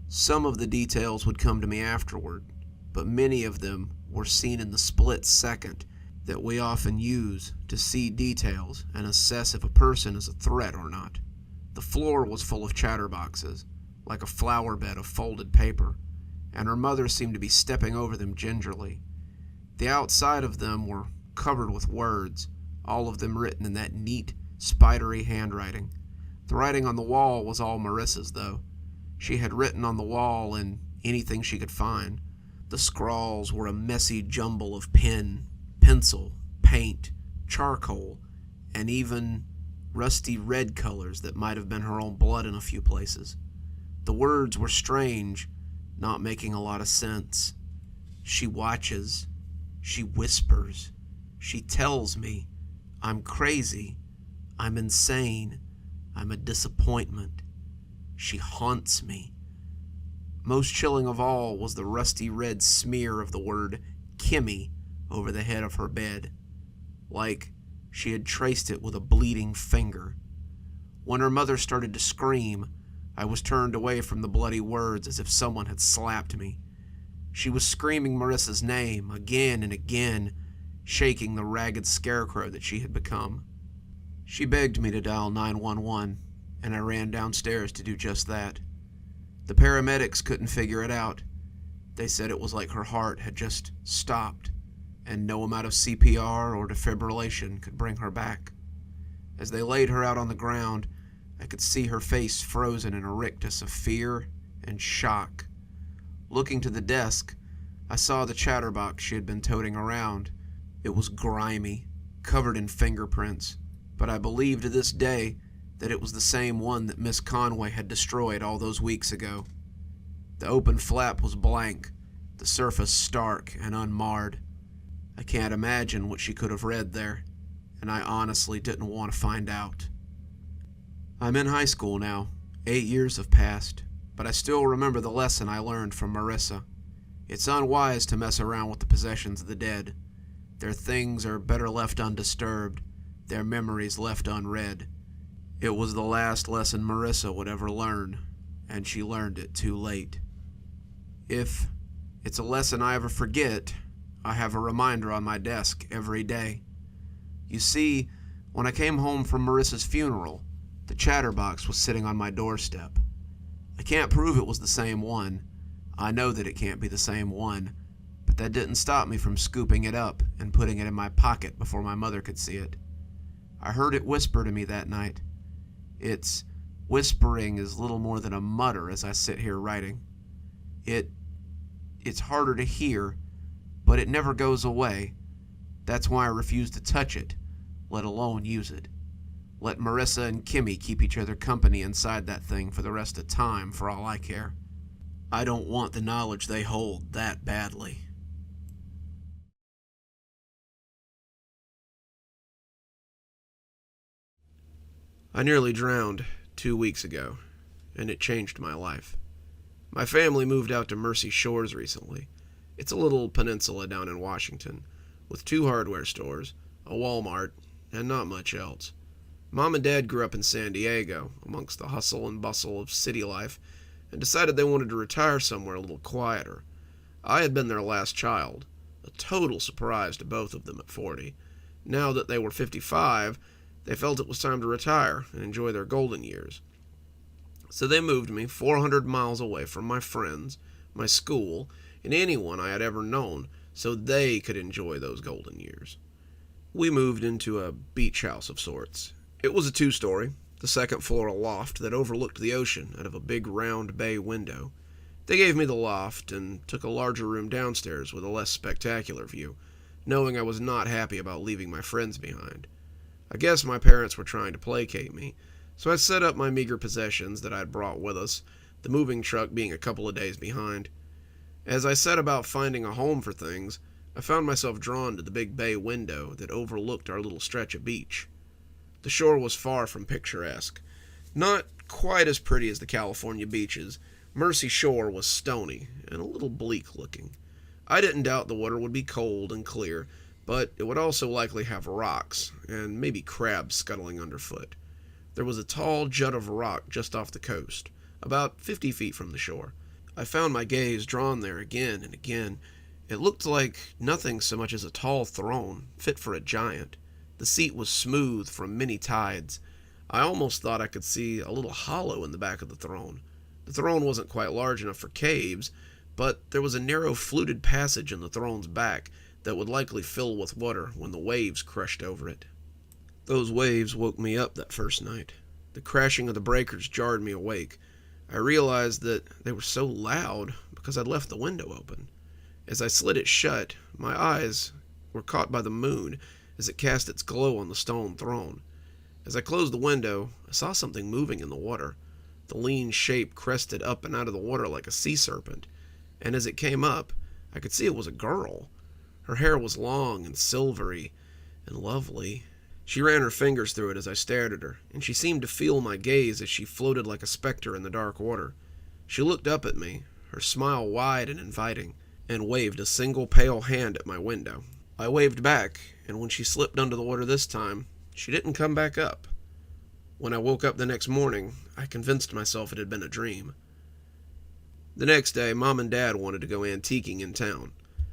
Some of the details would come to me afterward, but many of them were seen in the split second that we often use to see details and assess if a person is a threat or not. The floor was full of chatterboxes, like a flower bed of folded paper, and her mother seemed to be stepping over them gingerly. The outside of them were covered with words, all of them written in that neat, spidery handwriting. The writing on the wall was all Marissa's, though. She had written on the wall in anything she could find. The scrawls were a messy jumble of pen, pencil, paint, charcoal, and even rusty red colors that might have been her own blood in a few places. The words were strange, not making a lot of sense. She watches. She whispers. She tells me I'm crazy. I'm insane. I'm a disappointment. She haunts me. Most chilling of all was the rusty red smear of the word Kimmy over the head of her bed, like she had traced it with a bleeding finger. When her mother started to scream, I was turned away from the bloody words as if someone had slapped me. She was screaming Marissa's name again and again, shaking the ragged scarecrow that she had become. She begged me to dial 911, and I ran downstairs to do just that. The paramedics couldn't figure it out. They said it was like her heart had just stopped, and no amount of CPR or defibrillation could bring her back. As they laid her out on the ground, I could see her face frozen in a rictus of fear and shock. Looking to the desk, I saw the chatterbox she had been toting around. It was grimy, covered in fingerprints, but I believe to this day that it was the same one that Miss Conway had destroyed all those weeks ago. The open flap was blank, the surface stark and unmarred. I can't imagine what she could have read there, and I honestly didn't want to find out. I'm in high school now. 8 years have passed, but I still remember the lesson I learned from Marissa. It's unwise to mess around with the possessions of the dead. Their things are better left undisturbed, their memories left unread. It was the last lesson Marissa would ever learn, and she learned it too late. If it's a lesson I ever forget, I have a reminder on my desk every day. You see, when I came home from Marissa's funeral, the chatterbox was sitting on my doorstep. I can't prove it was the same one. I know that it can't be the same one, but that didn't stop me from scooping it up and putting it in my pocket before my mother could see it. I heard it whisper to me that night. Its whispering is little more than a mutter as I sit here writing. It's harder to hear, but it never goes away. That's why I refuse to touch it, let alone use it. Let Marissa and Kimmy keep each other company inside that thing for the rest of time, for all I care. I don't want the knowledge they hold that badly. I nearly drowned 2 weeks ago, and it changed my life. My family moved out to Mercy Shores recently. It's a little peninsula down in Washington, with 2 hardware stores, a Walmart, and not much else. Mom and Dad grew up in San Diego, amongst the hustle and bustle of city life, and decided they wanted to retire somewhere a little quieter. I had been their last child, a total surprise to both of them at 40. Now that they were 55, they felt it was time to retire and enjoy their golden years. So they moved me 400 miles away from my friends, my school, and anyone I had ever known, so they could enjoy those golden years. We moved into a beach house of sorts. It was a 2-story, the second floor a loft that overlooked the ocean out of a big round bay window. They gave me the loft and took a larger room downstairs with a less spectacular view, knowing I was not happy about leaving my friends behind. I guess my parents were trying to placate me, so I set up my meager possessions that I had brought with us, the moving truck being a couple of days behind. As I set about finding a home for things, I found myself drawn to the big bay window that overlooked our little stretch of beach. The shore was far from picturesque. Not quite as pretty as the California beaches, Mercy Shore was stony and a little bleak looking. I didn't doubt the water would be cold and clear, but it would also likely have rocks, and maybe crabs scuttling underfoot. There was a tall jut of rock just off the coast, about 50 feet from the shore. I found my gaze drawn there again and again. It looked like nothing so much as a tall throne, fit for a giant. The seat was smooth from many tides. I almost thought I could see a little hollow in the back of the throne. The throne wasn't quite large enough for caves, but there was a narrow fluted passage in the throne's back that would likely fill with water when the waves crashed over it. Those waves woke me up that first night. The crashing of the breakers jarred me awake. I realized that they were so loud because I'd left the window open. As I slid it shut, my eyes were caught by the moon as it cast its glow on the stone throne. As I closed the window, I saw something moving in the water. The lean shape crested up and out of the water like a sea serpent, and as it came up, I could see it was a girl. Her hair was long and silvery and lovely. She ran her fingers through it as I stared at her, and she seemed to feel my gaze as she floated like a specter in the dark water. She looked up at me, her smile wide and inviting, and waved a single pale hand at my window. I waved back, and when she slipped under the water this time, she didn't come back up. When I woke up the next morning, I convinced myself it had been a dream. The next day, Mom and Dad wanted to go antiquing in town.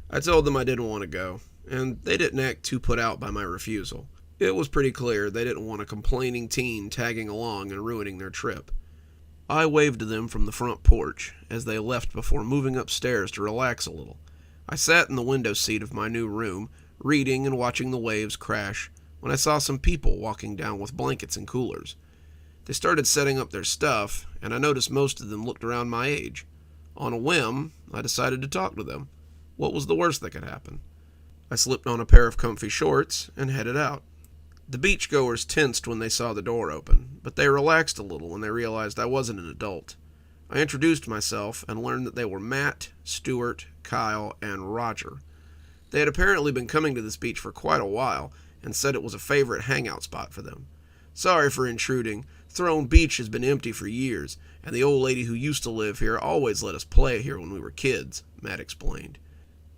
I told them I didn't want to go, and they didn't act too put out by my refusal. It was pretty clear they didn't want a complaining teen tagging along and ruining their trip. I waved to them from the front porch as they left before moving upstairs to relax a little. I sat in the window seat of my new room, reading and watching the waves crash, when I saw some people walking down with blankets and coolers. They started setting up their stuff, and I noticed most of them looked around my age. On a whim, I decided to talk to them. What was the worst that could happen? I slipped on a pair of comfy shorts and headed out. The beachgoers tensed when they saw the door open, but they relaxed a little when they realized I wasn't an adult. I introduced myself and learned that they were Matt, Stuart, Kyle, and Roger. They had apparently been coming to this beach for quite a while and said it was a favorite hangout spot for them. Sorry for intruding. Throne Beach has been empty for years, and the old lady who used to live here always let us play here when we were kids, Matt explained.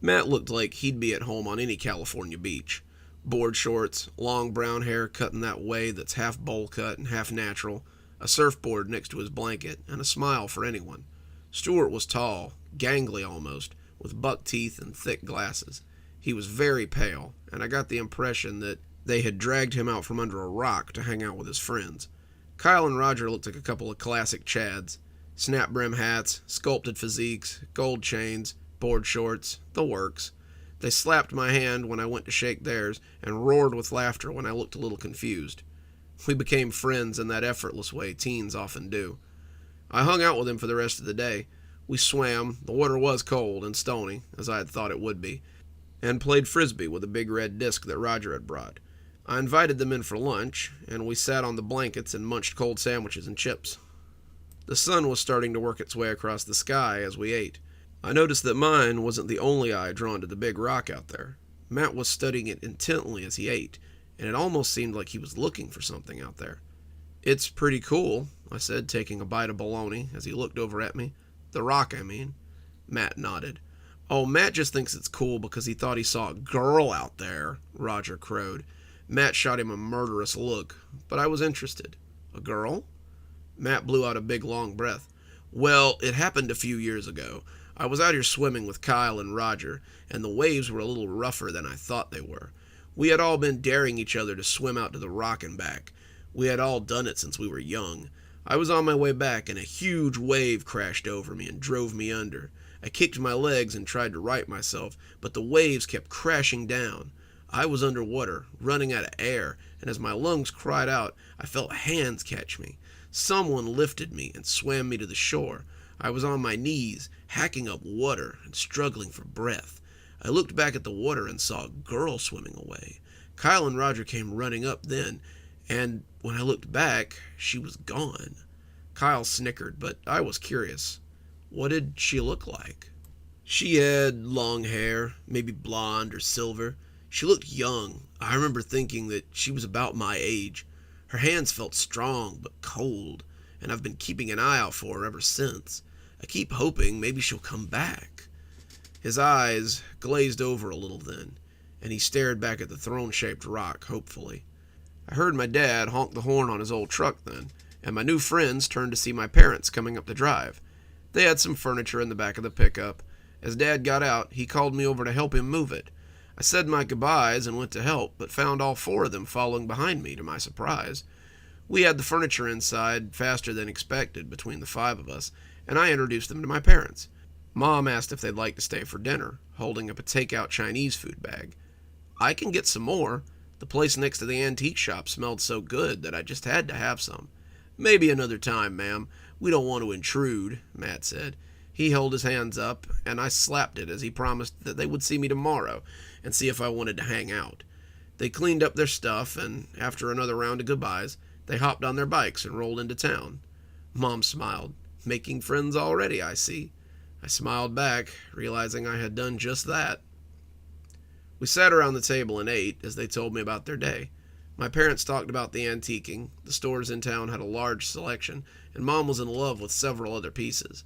Matt looked like he'd be at home on any California beach. Board shorts, long brown hair cut in that way that's half bowl cut and half natural, a surfboard next to his blanket, and a smile for anyone. Stuart was tall, gangly almost, with buck teeth and thick glasses. He was very pale, and I got the impression that they had dragged him out from under a rock to hang out with his friends. Kyle and Roger looked like a couple of classic Chads. Snap-brim hats, sculpted physiques, gold chains, board shorts, the works. They slapped my hand when I went to shake theirs and roared with laughter when I looked a little confused. We became friends in that effortless way teens often do. I hung out with him for the rest of the day. We swam, the water was cold and stony, as I had thought it would be, and played frisbee with a big red disc that Roger had brought. I invited them in for lunch, and we sat on the blankets and munched cold sandwiches and chips. The sun was starting to work its way across the sky as we ate. I noticed that mine wasn't the only eye drawn to the big rock out there. Matt was studying it intently as he ate, and it almost seemed like he was looking for something out there. "It's pretty cool," I said, taking a bite of bologna as he looked over at me. "The rock, I mean." Matt nodded. "Oh, Matt just thinks it's cool because he thought he saw a girl out there," Roger crowed. Matt shot him a murderous look, but I was interested. "A girl?" Matt blew out a big long breath. "Well, it happened a few years ago. I was out here swimming with Kyle and Roger, and the waves were a little rougher than I thought they were. We had all been daring each other to swim out to the rock and back. We had all done it since we were young. I was on my way back, and a huge wave crashed over me and drove me under. I kicked my legs and tried to right myself, but the waves kept crashing down. I was underwater, running out of air, and as my lungs cried out, I felt hands catch me. Someone lifted me and swam me to the shore. I was on my knees, hacking up water and struggling for breath. I looked back at the water and saw a girl swimming away. Kyle and Roger came running up then, and when I looked back, she was gone." Kyle snickered, but I was curious. "What did she look like?" "She had long hair, maybe blonde or silver. She looked young. I remember thinking that she was about my age. Her hands felt strong but cold, and I've been keeping an eye out for her ever since. I keep hoping maybe she'll come back." His eyes glazed over a little then, and he stared back at the throne-shaped rock hopefully. I heard my dad honk the horn on his old truck then, and my new friends turned to see my parents coming up the drive. They had some furniture in the back of the pickup. As Dad got out, he called me over to help him move it. I said my goodbyes and went to help, but found all four of them following behind me to my surprise. We had the furniture inside faster than expected between the five of us, and I introduced them to my parents. Mom asked if they'd like to stay for dinner, holding up a takeout Chinese food bag. "I can get some more. The place next to the antique shop smelled so good that I just had to have some." "Maybe another time, ma'am. We don't want to intrude," Matt said. He held his hands up, and I slapped it as he promised that they would see me tomorrow and see if I wanted to hang out. They cleaned up their stuff, and after another round of goodbyes, they hopped on their bikes and rolled into town. Mom smiled. "Making friends already, I see." I smiled back, realizing I had done just that. We sat around the table and ate as they told me about their day. My parents talked about the antiquing, the stores in town had a large selection, and Mom was in love with several other pieces.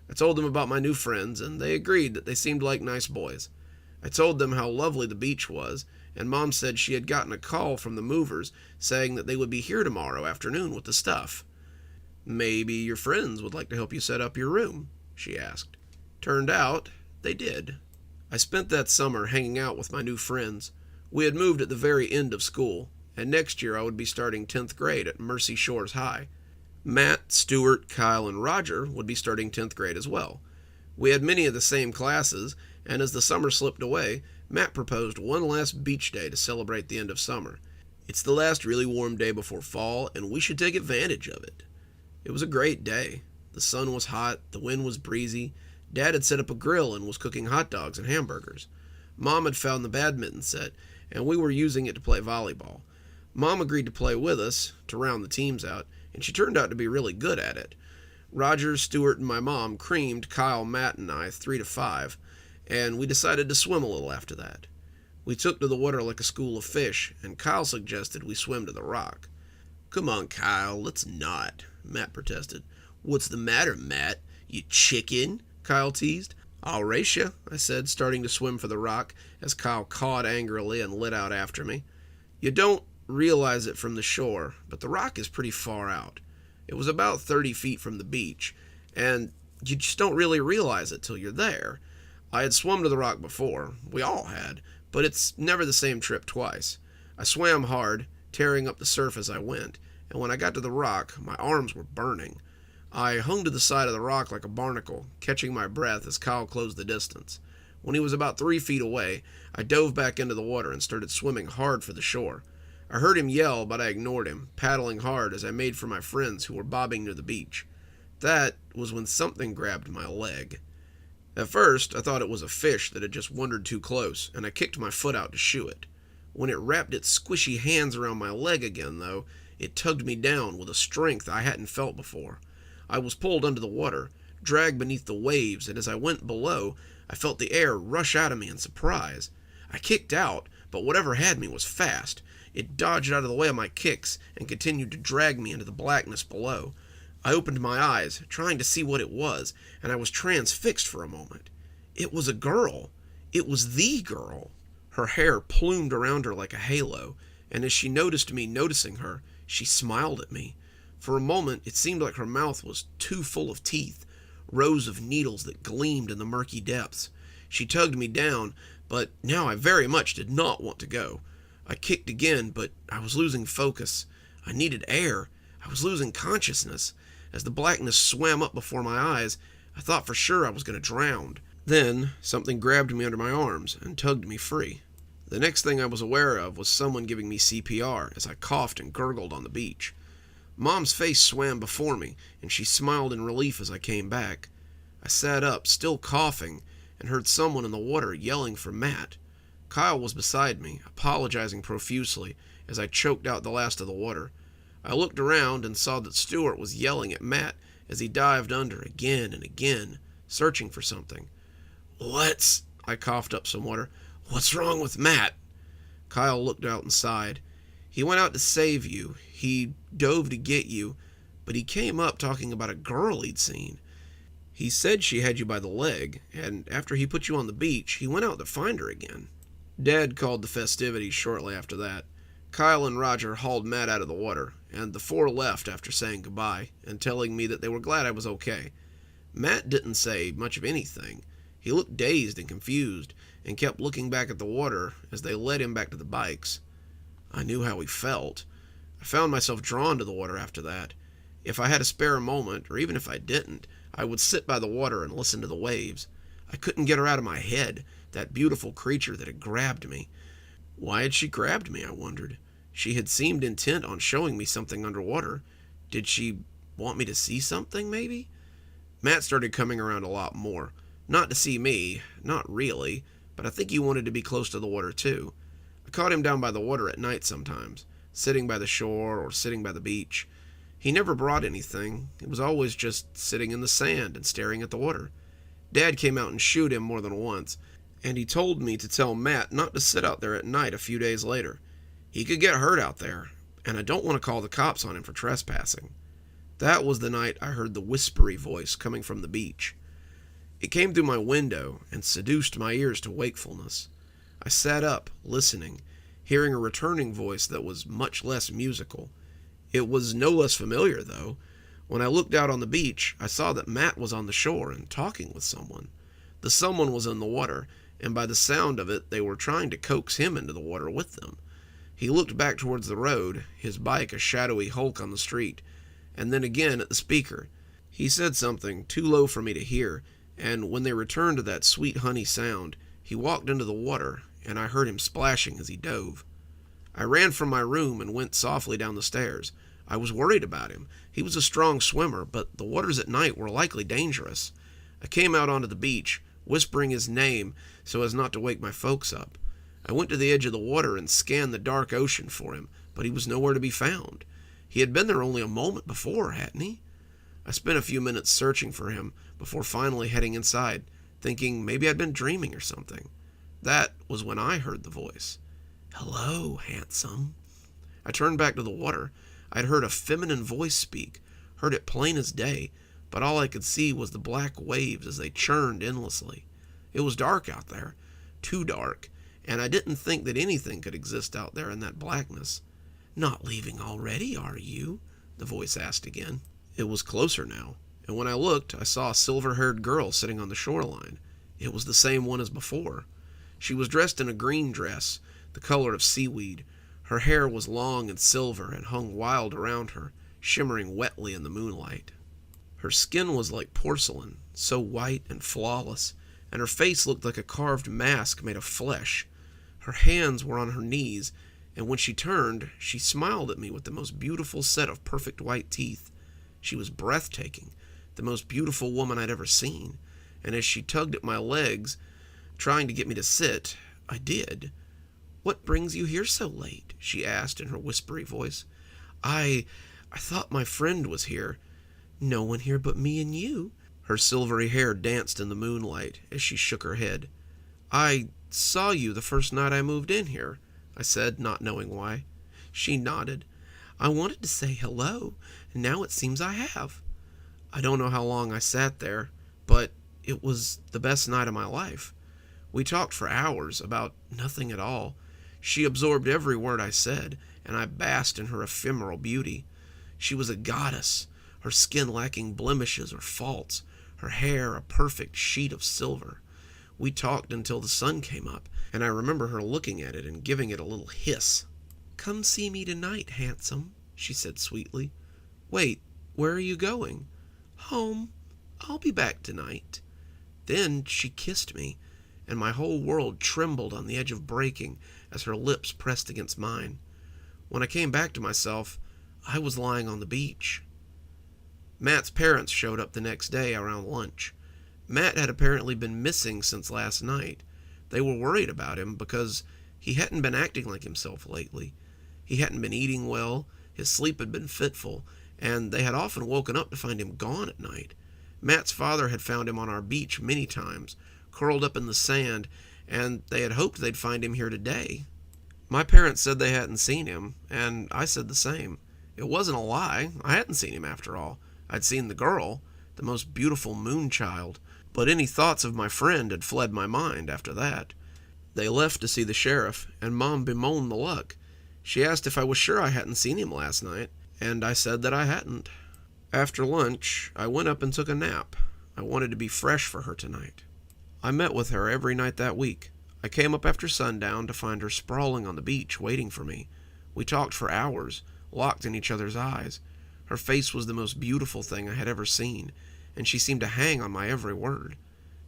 I told them about my new friends, and they agreed that they seemed like nice boys. I told them how lovely the beach was, and Mom said she had gotten a call from the movers saying that they would be here tomorrow afternoon with the stuff. "Maybe your friends would like to help you set up your room?" she asked. Turned out, they did. I spent that summer hanging out with my new friends. We had moved at the very end of school, and next year I would be starting 10th grade at Mercy Shores High. Matt, Stuart, Kyle, and Roger would be starting 10th grade as well. We had many of the same classes, and as the summer slipped away, Matt proposed one last beach day to celebrate the end of summer. It's the last really warm day before fall, and we should take advantage of it. It was a great day. The sun was hot, the wind was breezy. Dad had set up a grill and was cooking hot dogs and hamburgers. Mom had found the badminton set, and we were using it to play volleyball. Mom agreed to play with us, to round the teams out, and she turned out to be really good at it. Roger, Stuart, and my mom creamed Kyle, Matt, and I 3-5, and we decided to swim a little after that. We took to the water like a school of fish, and Kyle suggested we swim to the rock. "Come on, Kyle, let's not," Matt protested. "What's the matter, Matt? You chicken?" Kyle teased. "I'll race you," I said, starting to swim for the rock as Kyle cawed angrily and lit out after me. You don't realize it from the shore, but the rock is pretty far out. It was about 30 feet from the beach, and you just don't really realize it till you're there. I had swum to the rock before, we all had, but it's never the same trip twice. I swam hard, tearing up the surf as I went, and when I got to the rock, my arms were burning. I hung to the side of the rock like a barnacle, catching my breath as Kyle closed the distance. When he was about 3 feet away, I dove back into the water and started swimming hard for the shore. I heard him yell, but I ignored him, paddling hard as I made for my friends who were bobbing near the beach. That was when something grabbed my leg. At first, I thought it was a fish that had just wandered too close, and I kicked my foot out to shoo it. When it wrapped its squishy hands around my leg again, though, it tugged me down with a strength I hadn't felt before. I was pulled under the water, dragged beneath the waves, and as I went below, I felt the air rush out of me in surprise. I kicked out, but whatever had me was fast. It dodged out of the way of my kicks and continued to drag me into the blackness below. I opened my eyes, trying to see what it was, and I was transfixed for a moment. It was a girl. It was the girl. Her hair plumed around her like a halo, and as she noticed me noticing her, she smiled at me. For a moment, it seemed like her mouth was too full of teeth, rows of needles that gleamed in the murky depths. She tugged me down, but now I very much did not want to go. I kicked again, but I was losing focus. I needed air. I was losing consciousness. As the blackness swam up before my eyes, I thought for sure I was going to drown. Then, something grabbed me under my arms and tugged me free. The next thing I was aware of was someone giving me CPR as I coughed and gurgled on the beach. Mom's face swam before me, and she smiled in relief as I came back. I sat up, still coughing, and heard someone in the water yelling for Matt. Kyle was beside me, apologizing profusely as I choked out the last of the water. I looked around and saw that Stuart was yelling at Matt as he dived under again and again, searching for something. I coughed up some water. "What's wrong with Matt?" Kyle looked out and sighed. "He went out to save you. He dove to get you, but he came up talking about a girl he'd seen. He said she had you by the leg, and after he put you on the beach, he went out to find her again." Dad called the festivities shortly after that. Kyle and Roger hauled Matt out of the water, and the four left after saying goodbye and telling me that they were glad I was okay. Matt didn't say much of anything. He looked dazed and confused, and kept looking back at the water as they led him back to the bikes. I knew how he felt. I found myself drawn to the water after that. If I had a spare moment, or even if I didn't, I would sit by the water and listen to the waves. I couldn't get her out of my head, that beautiful creature that had grabbed me. Why had she grabbed me, I wondered. She had seemed intent on showing me something underwater. Did she want me to see something, maybe? Matt started coming around a lot more. Not to see me, not really, but I think he wanted to be close to the water too. I caught him down by the water at night sometimes, sitting by the shore or sitting by the beach. He never brought anything. He was always just sitting in the sand and staring at the water. Dad came out and shooed him more than once, and he told me to tell Matt not to sit out there at night a few days later. He could get hurt out there, and I don't want to call the cops on him for trespassing. That was the night I heard the whispery voice coming from the beach. It came through my window and seduced my ears to wakefulness. I sat up, listening, hearing a returning voice that was much less musical. It was no less familiar, though. When I looked out on the beach, I saw that Matt was on the shore and talking with someone. The someone was in the water, and by the sound of it, they were trying to coax him into the water with them. He looked back towards the road, his bike a shadowy hulk on the street, and then again at the speaker. He said something too low for me to hear, and when they returned to that sweet honey sound, he walked into the water, and I heard him splashing as he dove. I ran from my room and went softly down the stairs. I was worried about him. He was a strong swimmer, but the waters at night were likely dangerous. I came out onto the beach, whispering his name so as not to wake my folks up. I went to the edge of the water and scanned the dark ocean for him, but he was nowhere to be found. He had been there only a moment before, hadn't he? I spent a few minutes searching for him before finally heading inside, thinking maybe I'd been dreaming or something. That was when I heard the voice. "Hello, handsome." I turned back to the water. I'd heard a feminine voice speak, heard it plain as day, but all I could see was the black waves as they churned endlessly. It was dark out there, too dark, and I didn't think that anything could exist out there in that blackness. "Not leaving already, are you?" the voice asked again. It was closer now, and when I looked, I saw a silver-haired girl sitting on the shoreline. It was the same one as before. She was dressed in a green dress, the color of seaweed. Her hair was long and silver and hung wild around her, shimmering wetly in the moonlight. Her skin was like porcelain, so white and flawless, and her face looked like a carved mask made of flesh. Her hands were on her knees, and when she turned, she smiled at me with the most beautiful set of perfect white teeth. She was breathtaking, the most beautiful woman I'd ever seen, and as she tugged at my legs, trying to get me to sit, I did. "What brings you here so late?" she asked in her whispery voice. I thought my friend was here." "No one here but me and you." Her silvery hair danced in the moonlight as she shook her head. "I saw you the first night I moved in here," I said, not knowing why. She nodded. "I wanted to say hello, and now it seems I have." I don't know how long I sat there, but it was the best night of my life. We talked for hours about nothing at all. She absorbed every word I said, and I basked in her ephemeral beauty. She was a goddess, her skin lacking blemishes or faults, her hair a perfect sheet of silver. We talked until the sun came up, and I remember her looking at it and giving it a little hiss. "Come see me tonight, handsome," she said sweetly. "Wait, where are you going?" "Home. I'll be back tonight." Then she kissed me, and my whole world trembled on the edge of breaking as her lips pressed against mine. When I came back to myself, I was lying on the beach. Matt's parents showed up the next day around lunch. Matt had apparently been missing since last night. They were worried about him because he hadn't been acting like himself lately. He hadn't been eating well, his sleep had been fitful, and they had often woken up to find him gone at night. Matt's father had found him on our beach many times, curled up in the sand, and they had hoped they'd find him here today. My parents said they hadn't seen him, and I said the same. It wasn't a lie. I hadn't seen him after all. I'd seen the girl, the most beautiful moonchild, but any thoughts of my friend had fled my mind after that. They left to see the sheriff, and Mom bemoaned the luck. She asked if I was sure I hadn't seen him last night, and I said that I hadn't. After lunch, I went up and took a nap. I wanted to be fresh for her tonight. I met with her every night that week. I came up after sundown to find her sprawling on the beach waiting for me. We talked for hours, locked in each other's eyes. Her face was the most beautiful thing I had ever seen, and she seemed to hang on my every word.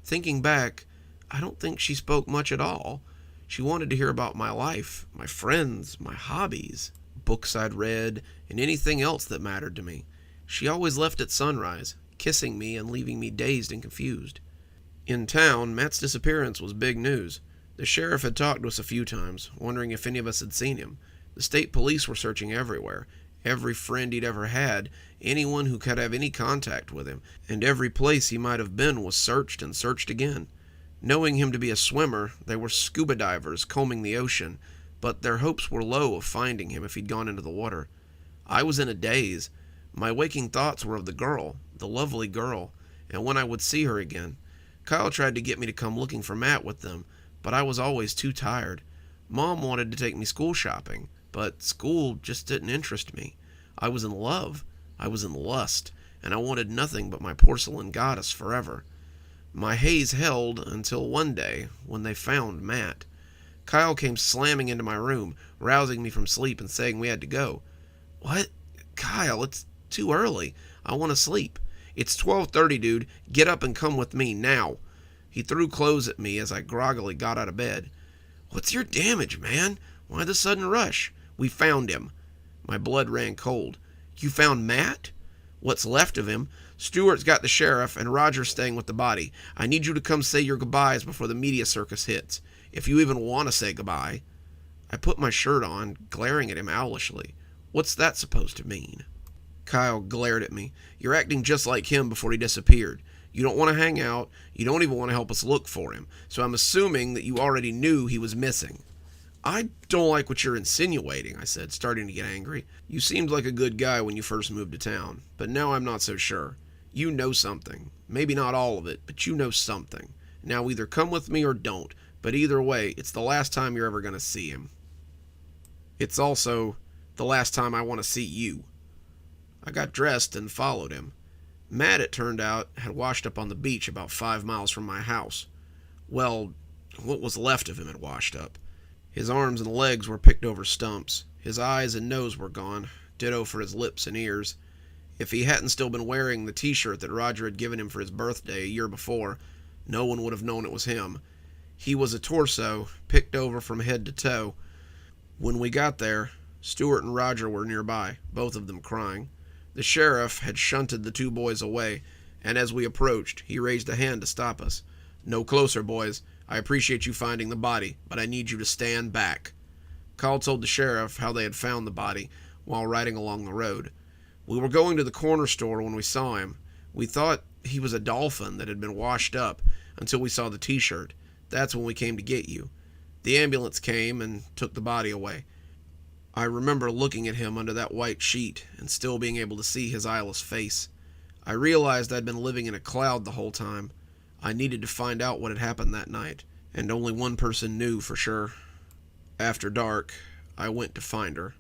Thinking back, I don't think she spoke much at all. She wanted to hear about my life, my friends, my hobbies, books I'd read, and anything else that mattered to me. She always left at sunrise, kissing me and leaving me dazed and confused. In town, Matt's disappearance was big news. The sheriff had talked to us a few times, wondering if any of us had seen him. The state police were searching everywhere. Every friend he'd ever had, anyone who could have any contact with him, and every place he might have been was searched and searched again. Knowing him to be a swimmer, they were scuba divers combing the ocean, but their hopes were low of finding him if he'd gone into the water. I was in a daze. My waking thoughts were of the girl, the lovely girl, and when I would see her again. Kyle tried to get me to come looking for Matt with them, but I was always too tired. Mom wanted to take me school shopping, but school just didn't interest me. I was in love, I was in lust, and I wanted nothing but my porcelain goddess forever. My haze held until one day when they found Matt. Kyle came slamming into my room, rousing me from sleep and saying we had to go. "What? Kyle, it's too early. I want to sleep." "It's 12:30, dude. Get up and come with me, now." He threw clothes at me as I groggily got out of bed. What's your damage, man? Why the sudden rush? We found him. My blood ran cold. You found Matt? What's left of him. Stewart's got the sheriff, and Roger's staying with the body. I need you to come say your goodbyes before the media circus hits. If you even want to say goodbye. I put my shirt on, glaring at him owlishly. What's that supposed to mean? Kyle glared at me. You're acting just like him before he disappeared. You don't want to hang out. You don't even want to help us look for him. So I'm assuming that you already knew he was missing. I don't like what you're insinuating, I said, starting to get angry. You seemed like a good guy when you first moved to town, but now I'm not so sure. You know something. Maybe not all of it, but you know something. Now either come with me or don't, but either way, it's the last time you're ever going to see him. It's also the last time I want to see you. I got dressed and followed him. Matt, it turned out, had washed up on the beach about 5 miles from my house. Well, what was left of him had washed up. His arms and legs were picked over stumps. His eyes and nose were gone, ditto for his lips and ears. If he hadn't still been wearing the t-shirt that Roger had given him for his birthday a year before, no one would have known it was him. He was a torso, picked over from head to toe. When we got there, Stewart and Roger were nearby, both of them crying. The sheriff had shunted the two boys away, and as we approached, he raised a hand to stop us. No closer, boys. I appreciate you finding the body, but I need you to stand back. Kyle told the sheriff how they had found the body while riding along the road. We were going to the corner store when we saw him. We thought he was a dolphin that had been washed up until we saw the t-shirt. That's when we came to get you. The ambulance came and took the body away. I remember looking at him under that white sheet and still being able to see his eyeless face. I realized I'd been living in a cloud the whole time. I needed to find out what had happened that night, and only one person knew for sure. After dark, I went to find her.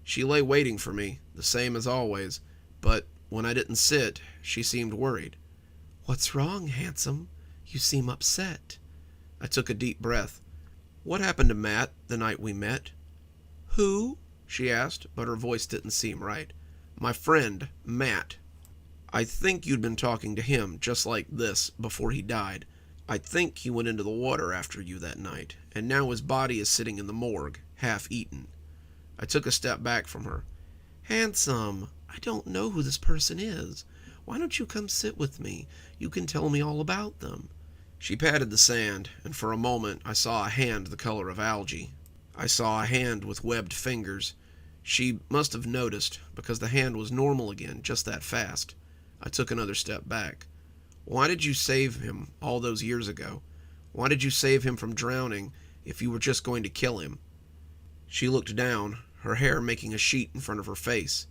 She lay waiting for me, the same as always, but when I didn't sit, she seemed worried. "What's wrong, handsome? You seem upset." I took a deep breath. "What happened to Matt the night we met?" "Who?" she asked, but her voice didn't seem right. "My friend, Matt. I think you'd been talking to him just like this before he died. I think he went into the water after you that night, and now his body is sitting in the morgue, half eaten." I took a step back from her. "Handsome, I don't know who this person is. Why don't you come sit with me? You can tell me all about them." She patted the sand, and for a moment I saw a hand the color of algae. I saw a hand with webbed fingers. She must have noticed, because the hand was normal again just that fast. I took another step back. "Why did you save him all those years ago? Why did you save him from drowning if you were just going to kill him?" She looked down, her hair making a sheet in front of her face.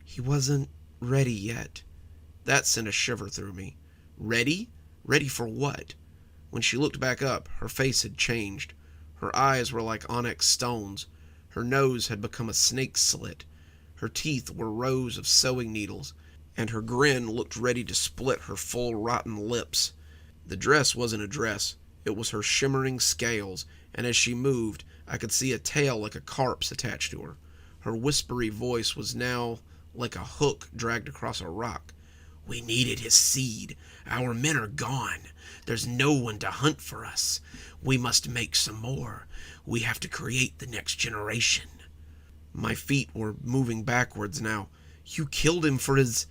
"He wasn't ready yet." That sent a shiver through me. Ready? Ready for what? When she looked back up, her face had changed. Her eyes were like onyx stones. Her nose had become a snake's slit. Her teeth were rows of sewing needles, and her grin looked ready to split her full rotten lips. The dress wasn't a dress. It was her shimmering scales, and as she moved, I could see a tail like a carp's attached to her. Her whispery voice was now like a hook dragged across a rock. "We needed his seed. Our men are gone. There's no one to hunt for us. We must make some more. We have to create the next generation." My feet were moving backwards now. "You killed him for his...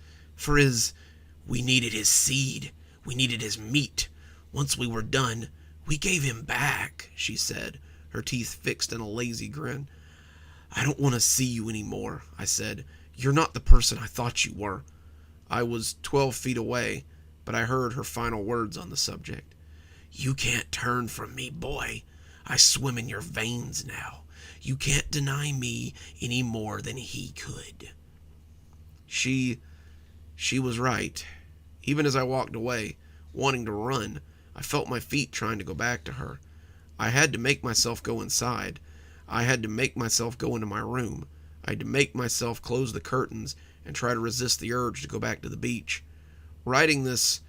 We needed his seed. We needed his meat. Once we were done, we gave him back," she said, her teeth fixed in a lazy grin. "I don't want to see you anymore," I said. "You're not the person I thought you were." I was 12 feet away, but I heard her final words on the subject. "You can't turn from me, boy. I swim in your veins now. You can't deny me any more than he could." She was right. Even as I walked away, wanting to run, I felt my feet trying to go back to her. I had to make myself go inside. I had to make myself go into my room. I had to make myself close the curtains and try to resist the urge to go back to the beach. Writing this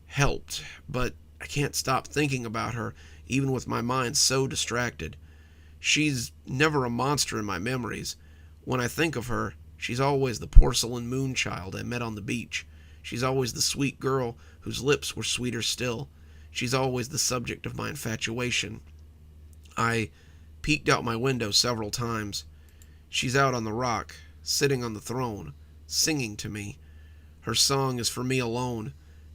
helped, but I can't stop thinking about her, even with my mind so distracted. She's never a monster in my memories. When I think of her, she's always the porcelain moonchild I met on the beach. She's always the sweet girl whose lips were sweeter still. She's always the subject of my infatuation. I peeked out my window several times. She's out on the rock, sitting on the throne, singing to me. Her song is for me alone,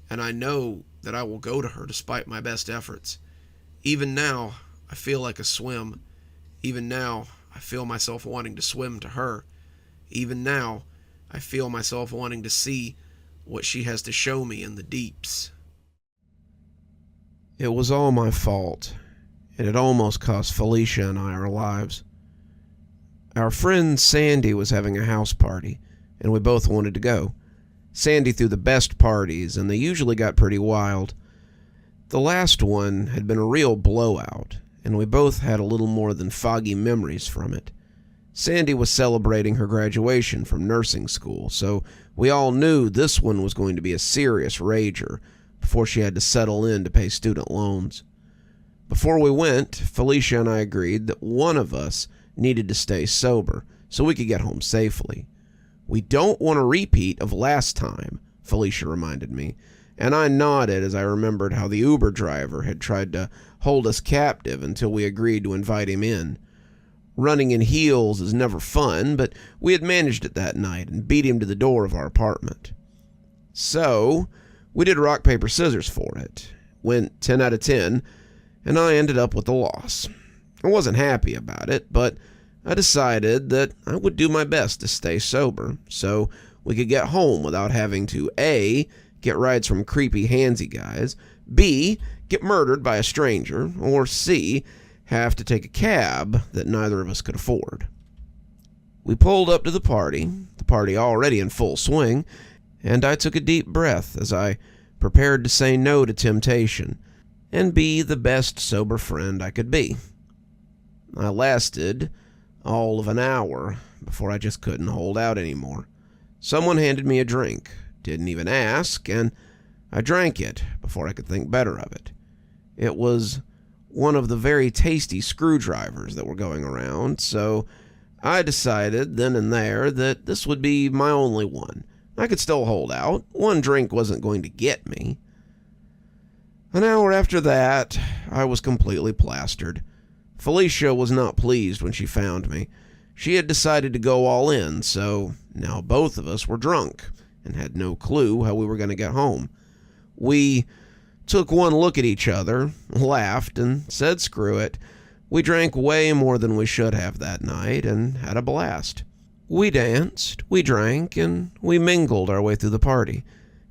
and I know that I will go to her despite my best efforts. Even now, I feel like a swim. Even now, I feel myself wanting to swim to her. Even now, I feel myself wanting to see what she has to show me in the deeps. It was all my fault. It had almost cost Felicia and I our lives. Our friend Sandy was having a house party, and we both wanted to go. Sandy threw the best parties, and they usually got pretty wild. The last one had been a real blowout, and we both had a little more than foggy memories from it. Sandy was celebrating her graduation from nursing school, so we all knew this one was going to be a serious rager before she had to settle in to pay student loans. Before we went, Felicia and I agreed that one of us needed to stay sober so we could get home safely. "We don't want a repeat of last time," Felicia reminded me, and I nodded as I remembered how the Uber driver had tried to hold us captive until we agreed to invite him in. Running in heels is never fun, but we had managed it that night and beat him to the door of our apartment. So, we did rock, paper, scissors for it. Went 10 out of 10, and I ended up with the loss. I wasn't happy about it, but I decided that I would do my best to stay sober so we could get home without having to A, get rides from creepy handsy guys, B, get murdered by a stranger, or C, have to take a cab that neither of us could afford. We pulled up to the party already in full swing, and I took a deep breath as I prepared to say no to temptation and be the best sober friend I could be. I lasted all of an hour before I just couldn't hold out anymore. Someone handed me a drink, didn't even ask, and I drank it before I could think better of it. It was one of the very tasty screwdrivers that were going around, so I decided then and there that this would be my only one. I could still hold out. One drink wasn't going to get me. An hour after that, I was completely plastered. Felicia was not pleased when she found me. She had decided to go all in, so now both of us were drunk and had no clue how we were going to get home. We took one look at each other, laughed, and said screw it. We drank way more than we should have that night and had a blast. We danced, we drank, and we mingled our way through the party.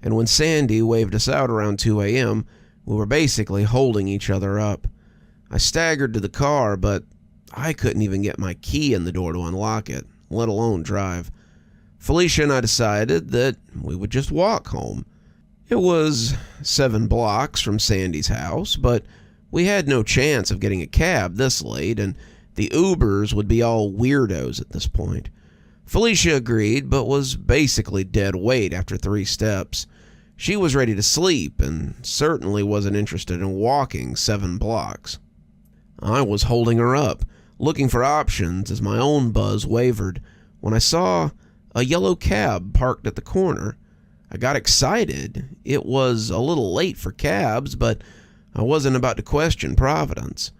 And when Sandy waved us out around 2 a.m., we were basically holding each other up. I staggered to the car, but I couldn't even get my key in the door to unlock it, let alone drive. Felicia and I decided that we would just walk home. It was 7 blocks from Sandy's house, but we had no chance of getting a cab this late, and the Ubers would be all weirdos at this point. Felicia agreed, but was basically dead weight after 3 steps. She was ready to sleep and certainly wasn't interested in walking 7 blocks. I was holding her up, looking for options as my own buzz wavered, when I saw a yellow cab parked at the corner. I got excited. It was a little late for cabs, but I wasn't about to question Providence.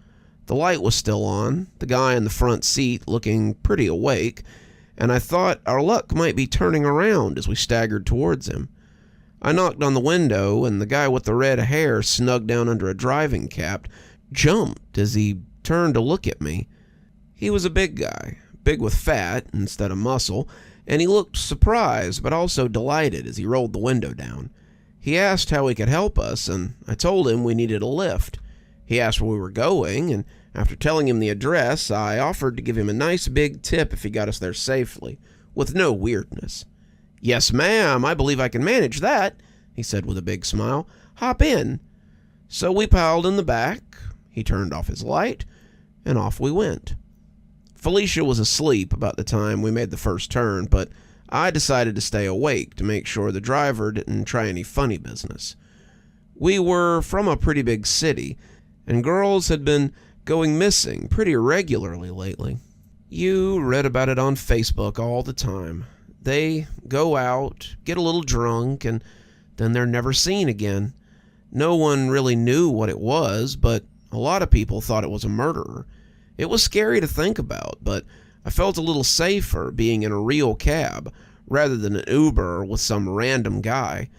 The light was still on, the guy in the front seat looking pretty awake, and I thought our luck might be turning around as we staggered towards him. I knocked on the window, and the guy with the red hair snugged down under a driving cap jumped as he turned to look at me. He was a big guy, big with fat instead of muscle, and he looked surprised but also delighted as he rolled the window down. He asked how he could help us, and I told him we needed a lift. He asked where we were going, and after telling him the address, I offered to give him a nice big tip if he got us there safely, with no weirdness. "Yes, ma'am, I believe I can manage that," he said with a big smile. "Hop in." So we piled in the back, he turned off his light, and off we went. Felicia was asleep about the time we made the first turn, but I decided to stay awake to make sure the driver didn't try any funny business. We were from a pretty big city, and girls had been going missing pretty regularly lately. You read about it on Facebook all the time. They go out, get a little drunk, and then they're never seen again. No one really knew what it was, but a lot of people thought it was a murderer. It was scary to think about, but I felt a little safer being in a real cab rather than an Uber with some random guy.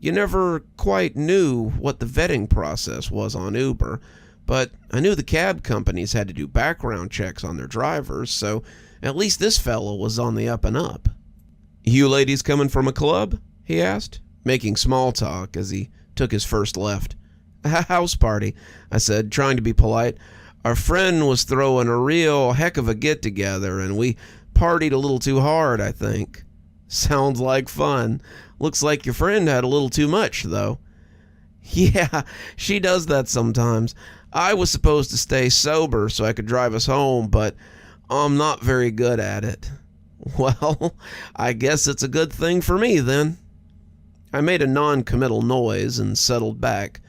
You never quite knew what the vetting process was on Uber, but I knew the cab companies had to do background checks on their drivers, so at least this fellow was on the up and up. "You ladies coming from a club?" he asked, making small talk as he took his first left. "A house party," I said, trying to be polite. "Our friend was throwing a real heck of a get-together, and we partied a little too hard, I think." "Sounds like fun. Looks like your friend had a little too much, though." "Yeah, she does that sometimes. I was supposed to stay sober so I could drive us home, but I'm not very good at it." "Well, I guess it's a good thing for me, then." I made a non-committal noise and settled back.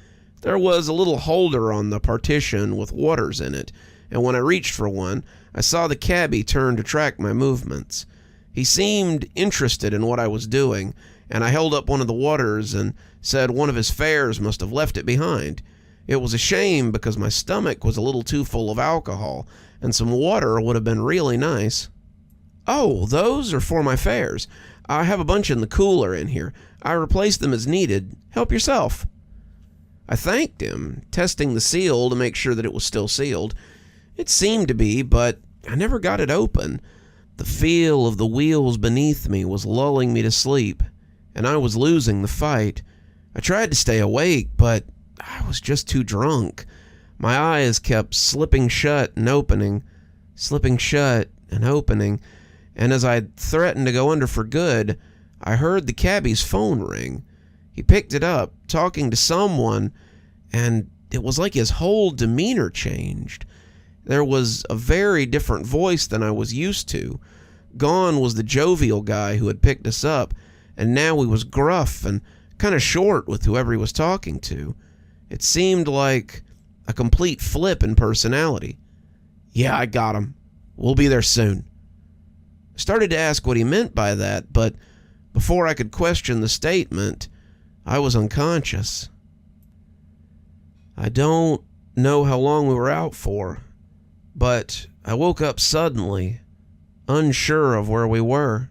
There was a little holder on the partition with waters in it, and when I reached for one, I saw the cabbie turn to track my movements. He seemed interested in what I was doing, and I held up one of the waters and said one of his fares must have left it behind. It was a shame because my stomach was a little too full of alcohol, and some water would have been really nice. "Oh, those are for my fares. I have a bunch in the cooler in here. I replaced them as needed. Help yourself." I thanked him, testing the seal to make sure that it was still sealed. It seemed to be, but I never got it open. The feel of the wheels beneath me was lulling me to sleep, and I was losing the fight. I tried to stay awake, but I was just too drunk. My eyes kept slipping shut and opening, and as I threatened to go under for good, I heard the cabbie's phone ring. He picked it up, talking to someone, and it was like his whole demeanor changed. There was a very different voice than I was used to. Gone was the jovial guy who had picked us up, and now he was gruff and kind of short with whoever he was talking to. It seemed like a complete flip in personality. "Yeah, I got him. We'll be there soon." I started to ask what he meant by that, but before I could question the statement, I was unconscious. I don't know how long we were out for, but I woke up suddenly, unsure of where we were.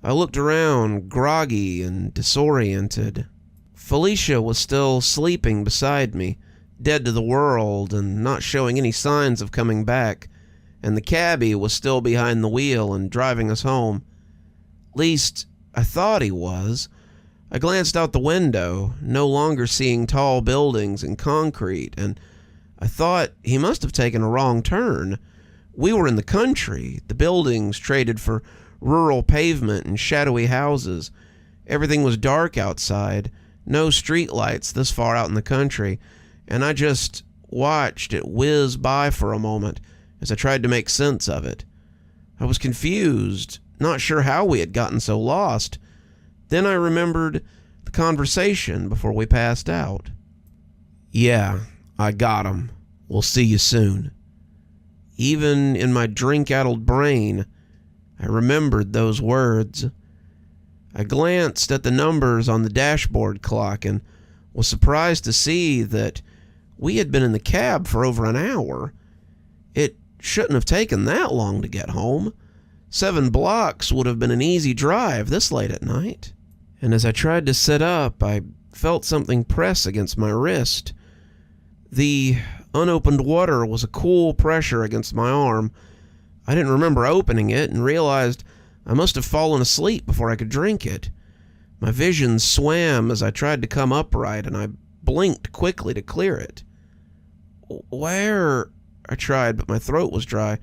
I looked around, groggy and disoriented. Felicia was still sleeping beside me, dead to the world and not showing any signs of coming back, and the cabbie was still behind the wheel and driving us home. At least, I thought he was. I glanced out the window, no longer seeing tall buildings and concrete, and I thought he must have taken a wrong turn. We were in the country. The buildings traded for rural pavement and shadowy houses. Everything was dark outside, no street lights this far out in the country, and I just watched it whiz by for a moment as I tried to make sense of it. I was confused, not sure how we had gotten so lost. Then I remembered the conversation before we passed out. "Yeah, I got him. We'll see you soon." Even in my drink-addled brain, I remembered those words. I glanced at the numbers on the dashboard clock and was surprised to see that we had been in the cab for over an hour. It shouldn't have taken that long to get home. 7 blocks would have been an easy drive this late at night. And as I tried to sit up, I felt something press against my wrist. The unopened water was a cool pressure against my arm. I didn't remember opening it and realized I must have fallen asleep before I could drink it. My vision swam as I tried to come upright, and I blinked quickly to clear it. "Where?" I tried, but my throat was dry.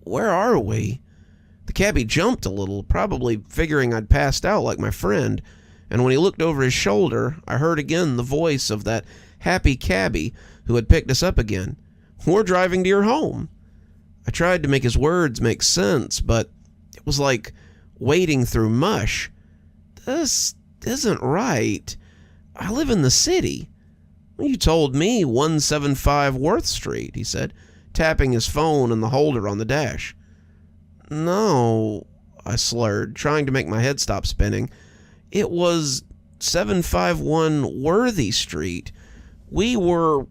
"Where are we?" The cabbie jumped a little, probably figuring I'd passed out like my friend, and when he looked over his shoulder, I heard again the voice of that happy cabbie who had picked us up again. "We're driving to your home." I tried to make his words make sense, but it was like wading through mush. "This isn't right. I live in the city." "You told me 175 Worth Street," he said, tapping his phone and the holder on the dash. "No," I slurred, trying to make my head stop spinning. "It was 751 Worthy Street. We were..."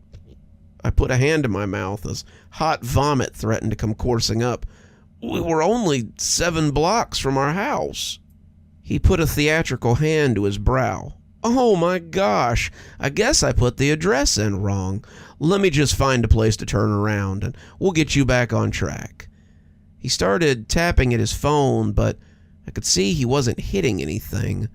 I put a hand to my mouth as hot vomit threatened to come coursing up. We were only 7 blocks from our house. He put a theatrical hand to his brow. Oh my gosh, I guess I put the address in wrong. Let me just find a place to turn around and we'll get you back on track. He started tapping at his phone, but I could see he wasn't hitting anything.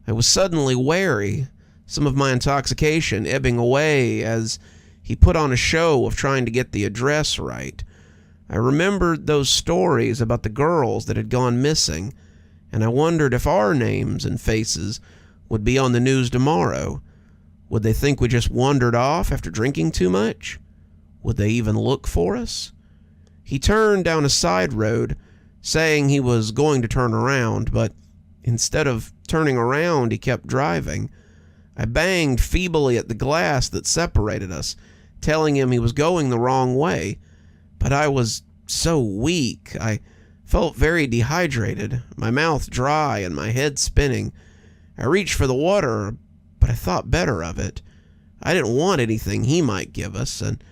I was suddenly wary, some of my intoxication ebbing away as he put on a show of trying to get the address right. I remembered those stories about the girls that had gone missing, and I wondered if our names and faces would be on the news tomorrow. Would they think we just wandered off after drinking too much? Would they even look for us? He turned down a side road, saying he was going to turn around, but instead of turning around, he kept driving. I banged feebly at the glass that separated us, telling him he was going the wrong way, but I was so weak. I felt very dehydrated, my mouth dry and my head spinning. I reached for the water, but I thought better of it. I didn't want anything he might give us, and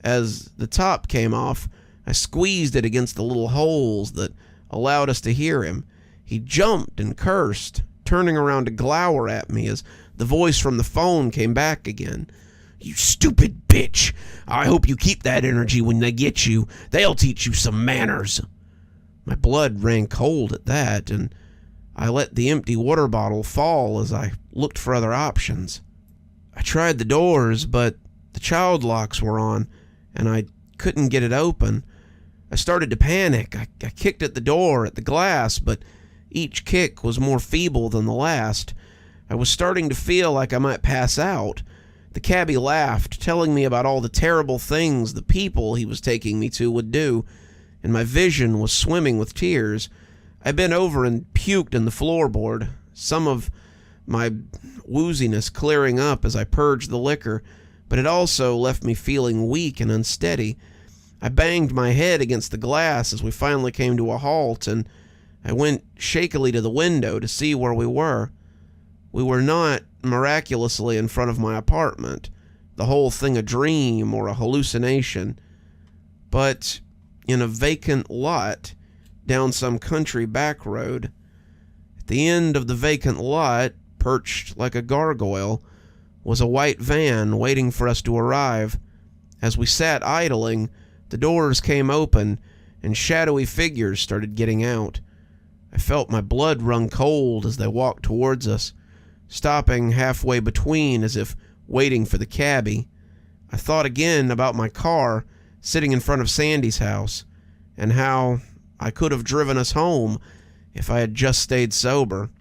as the top came off, I squeezed it against the little holes that allowed us to hear him. He jumped and cursed, turning around to glower at me as the voice from the phone came back again. You stupid bitch! I hope you keep that energy when they get you. They'll teach you some manners. My blood ran cold at that, and I let the empty water bottle fall as I looked for other options. I tried the doors, but the child locks were on, and I couldn't get it open. I started to panic. I kicked at the door, at the glass, but each kick was more feeble than the last. I was starting to feel like I might pass out. The cabbie laughed, telling me about all the terrible things the people he was taking me to would do, and my vision was swimming with tears. I bent over and puked in the floorboard, some of my wooziness clearing up as I purged the liquor, but it also left me feeling weak and unsteady. I banged my head against the glass as we finally came to a halt, and I went shakily to the window to see where we were. We were not miraculously in front of my apartment, the whole thing a dream or a hallucination, but in a vacant lot down some country back road. At the end of the vacant lot, perched like a gargoyle, was a white van waiting for us to arrive. As we sat idling, the doors came open and shadowy figures started getting out. I felt my blood run cold as they walked towards us, stopping halfway between as if waiting for the cabbie. I thought again about my car sitting in front of Sandy's house and how I could have driven us home if I had just stayed sober.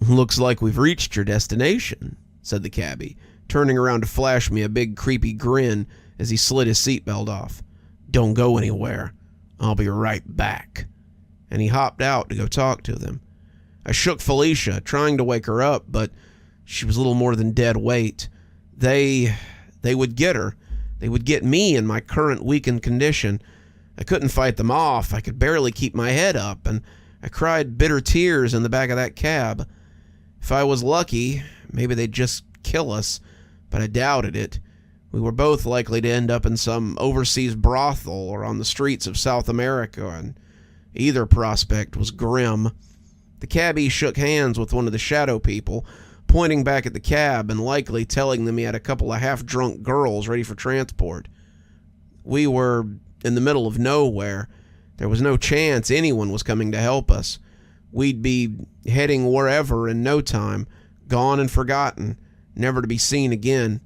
Looks like we've reached your destination, said the cabbie, turning around to flash me a big creepy grin as he slid his seatbelt off. Don't go anywhere. I'll be right back. And he hopped out to go talk to them. I shook Felicia, trying to wake her up, but she was little more than dead weight. They would get her. They would get me in my current weakened condition. I couldn't fight them off. I could barely keep my head up, and I cried bitter tears in the back of that cab. If I was lucky, maybe they'd just kill us, but I doubted it. We were both likely to end up in some overseas brothel or on the streets of South America, and either prospect was grim. The cabbie shook hands with one of the shadow people, pointing back at the cab and likely telling them he had a couple of half-drunk girls ready for transport. We were in the middle of nowhere. There was no chance anyone was coming to help us. We'd be heading wherever in no time, gone and forgotten, never to be seen again,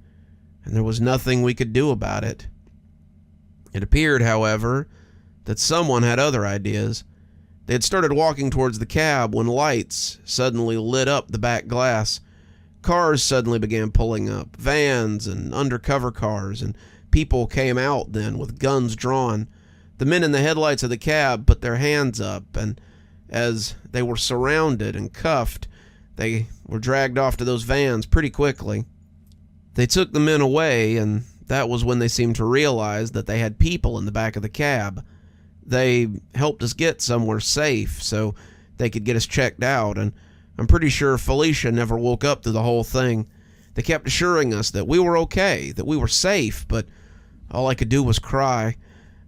and there was nothing we could do about it. It appeared, however, that someone had other ideas. They had started walking towards the cab when lights suddenly lit up the back glass. Cars suddenly began pulling up, vans and undercover cars, and people came out then with guns drawn. The men in the headlights of the cab put their hands up, and as they were surrounded and cuffed, they were dragged off to those vans pretty quickly. They took the men away, and that was when they seemed to realize that they had people in the back of the cab. They helped us get somewhere safe so they could get us checked out, and I'm pretty sure Felicia never woke up through the whole thing. They kept assuring us that we were okay, that we were safe, but all I could do was cry.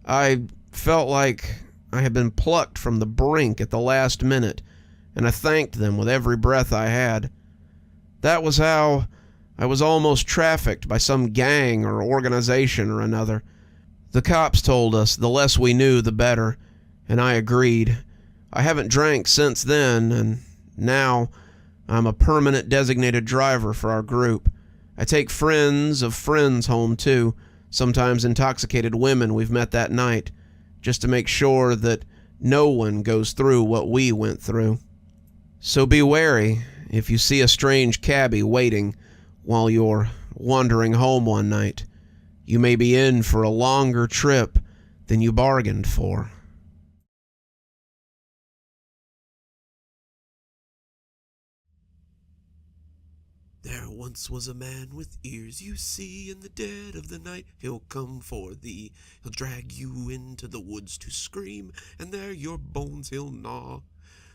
I felt like I had been plucked from the brink at the last minute, and I thanked them with every breath I had. That was how I was almost trafficked by some gang or organization or another. The cops told us the less we knew, the better, and I agreed. I haven't drank since then, and now I'm a permanent designated driver for our group. I take friends of friends home too, sometimes intoxicated women we've met that night, just to make sure that no one goes through what we went through. So be wary if you see a strange cabbie waiting while you're wandering home one night. You may be in for a longer trip than you bargained for. There once was a man with ears, you see, in the dead of the night he'll come for thee. He'll drag you into the woods to scream, and there your bones he'll gnaw.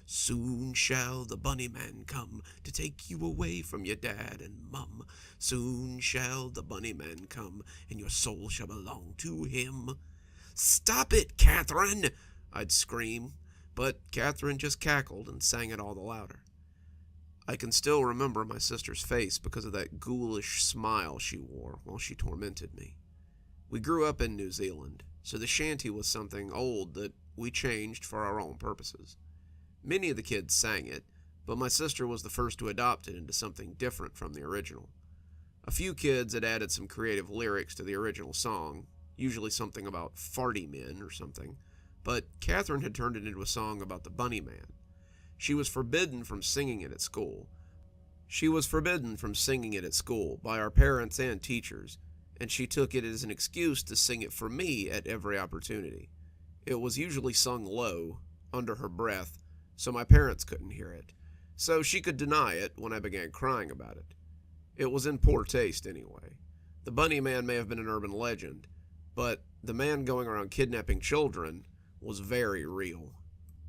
Soon shall the bunny man come to take you away from your dad and mum. Soon shall the bunny man come, and your soul shall belong to him. Stop it, Catherine! I'd scream, but Catherine just cackled and sang it all the louder. I can still remember my sister's face because of that ghoulish smile she wore while she tormented me. We grew up in New Zealand, so the shanty was something old that we changed for our own purposes. Many of the kids sang it, but my sister was the first to adopt it into something different from the original. A few kids had added some creative lyrics to the original song, usually something about farty men or something, but Catherine had turned it into a song about the bunny man. She was forbidden from singing it at school. By our parents and teachers, and she took it as an excuse to sing it for me at every opportunity. It was usually sung low, under her breath, so my parents couldn't hear it, so she could deny it when I began crying about it. It was in poor taste anyway. The bunny man may have been an urban legend, but the man going around kidnapping children was very real.